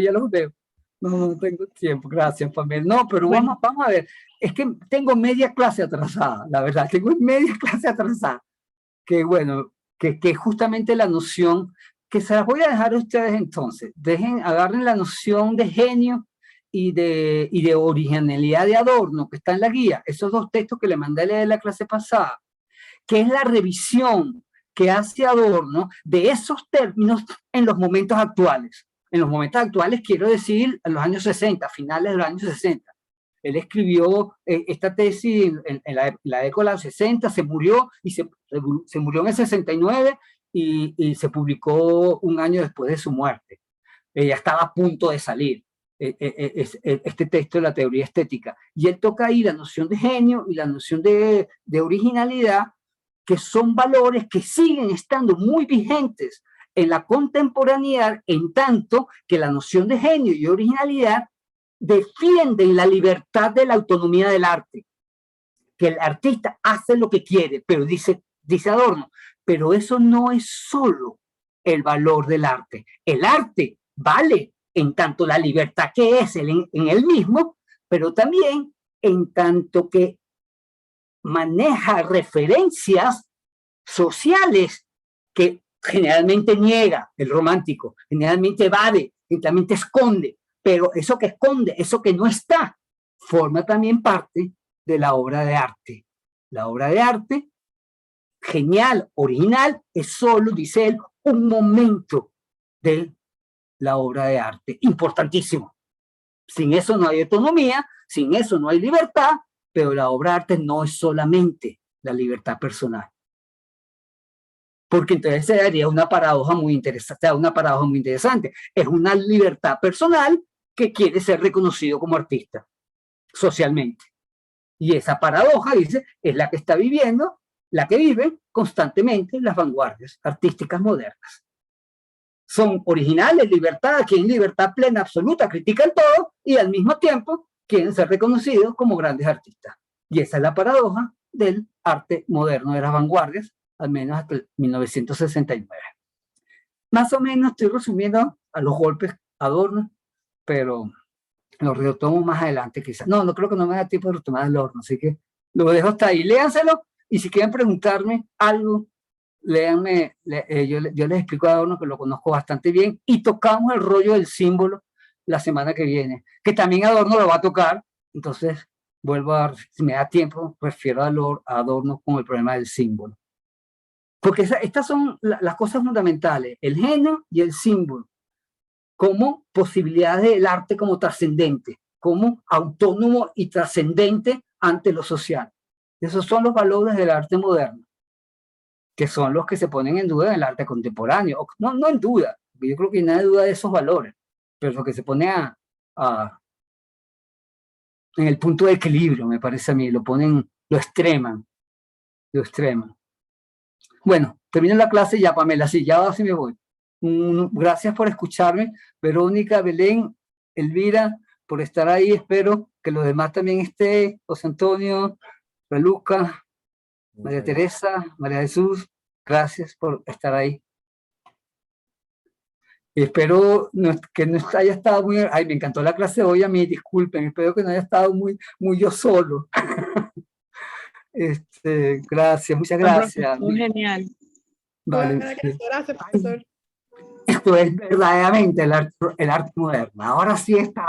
ya los veo. No tengo tiempo, gracias, Pamela. No, pero Bueno. vamos a ver, es que tengo media clase atrasada, la verdad, tengo media clase atrasada, que bueno, que justamente la noción, que se las voy a dejar a ustedes entonces, agarren la noción de genio y de originalidad de Adorno, que está en la guía, esos dos textos que le mandé a leer la clase pasada, que es la revisión que hace Adorno de esos términos en los momentos actuales. En los momentos actuales quiero decir en los años 60, finales de los años 60. Él escribió esta tesis en la década de los 60, se murió y se murió en el 69 y se publicó un año después de su muerte. Ya estaba a punto de salir este texto de la teoría estética. Y él toca ahí la noción de genio y la noción de originalidad, que son valores que siguen estando muy vigentes en la contemporaneidad, en tanto que la noción de genio y originalidad defienden la libertad de la autonomía del arte, que el artista hace lo que quiere, pero dice Adorno, pero eso no es solo el valor del arte. El arte vale en tanto la libertad que es en él mismo, pero también en tanto que maneja referencias sociales que generalmente niega el romántico, generalmente evade, generalmente esconde, pero eso que esconde, eso que no está, forma también parte de la obra de arte. La obra de arte, genial, original, es solo, dice él, un momento de la obra de arte, importantísimo. Sin eso no hay autonomía, sin eso no hay libertad, pero la obra de arte no es solamente la libertad personal. Porque entonces se daría una paradoja muy interesante. Es una libertad personal que quiere ser reconocido como artista socialmente. Y esa paradoja, dice, es la que está viviendo, la que viven constantemente las vanguardias artísticas modernas. Son originales, libertad, quieren libertad plena, absoluta, critican todo y al mismo tiempo quieren ser reconocidos como grandes artistas. Y esa es la paradoja del arte moderno de las vanguardias, al menos hasta el 1969. Más o menos estoy resumiendo a los golpes Adorno, pero lo retomo más adelante quizás. No creo que no me da tiempo de retomar el horno, así que lo dejo hasta ahí. Léanselo y si quieren preguntarme algo, léanme, yo les explico a Adorno que lo conozco bastante bien y tocamos el rollo del símbolo la semana que viene, que también Adorno lo va a tocar, entonces si me da tiempo, refiero a Adorno con el problema del símbolo. Porque estas son las cosas fundamentales, el genio y el símbolo, como posibilidades del arte como trascendente, como autónomo y trascendente ante lo social. Esos son los valores del arte moderno. que son los que se ponen en duda en el arte contemporáneo. No en duda, porque yo creo que nadie duda de esos valores, pero lo que se pone en el punto de equilibrio, me parece a mí, lo extreman. Bueno, termino la clase ya, Pamela, sí, ya así me voy. Gracias por escucharme, Verónica, Belén, Elvira, por estar ahí. Espero que los demás también estén, José Antonio, Raluca, María Teresa, María Jesús, gracias por estar ahí. Y espero que no haya estado muy... Ay, me encantó la clase hoy a mí, disculpen, espero que no haya estado muy yo solo. Gracias, muchas gracias. Muy genial. Vale. Gracias, profesor. Esto es verdaderamente el arte moderno. Ahora sí está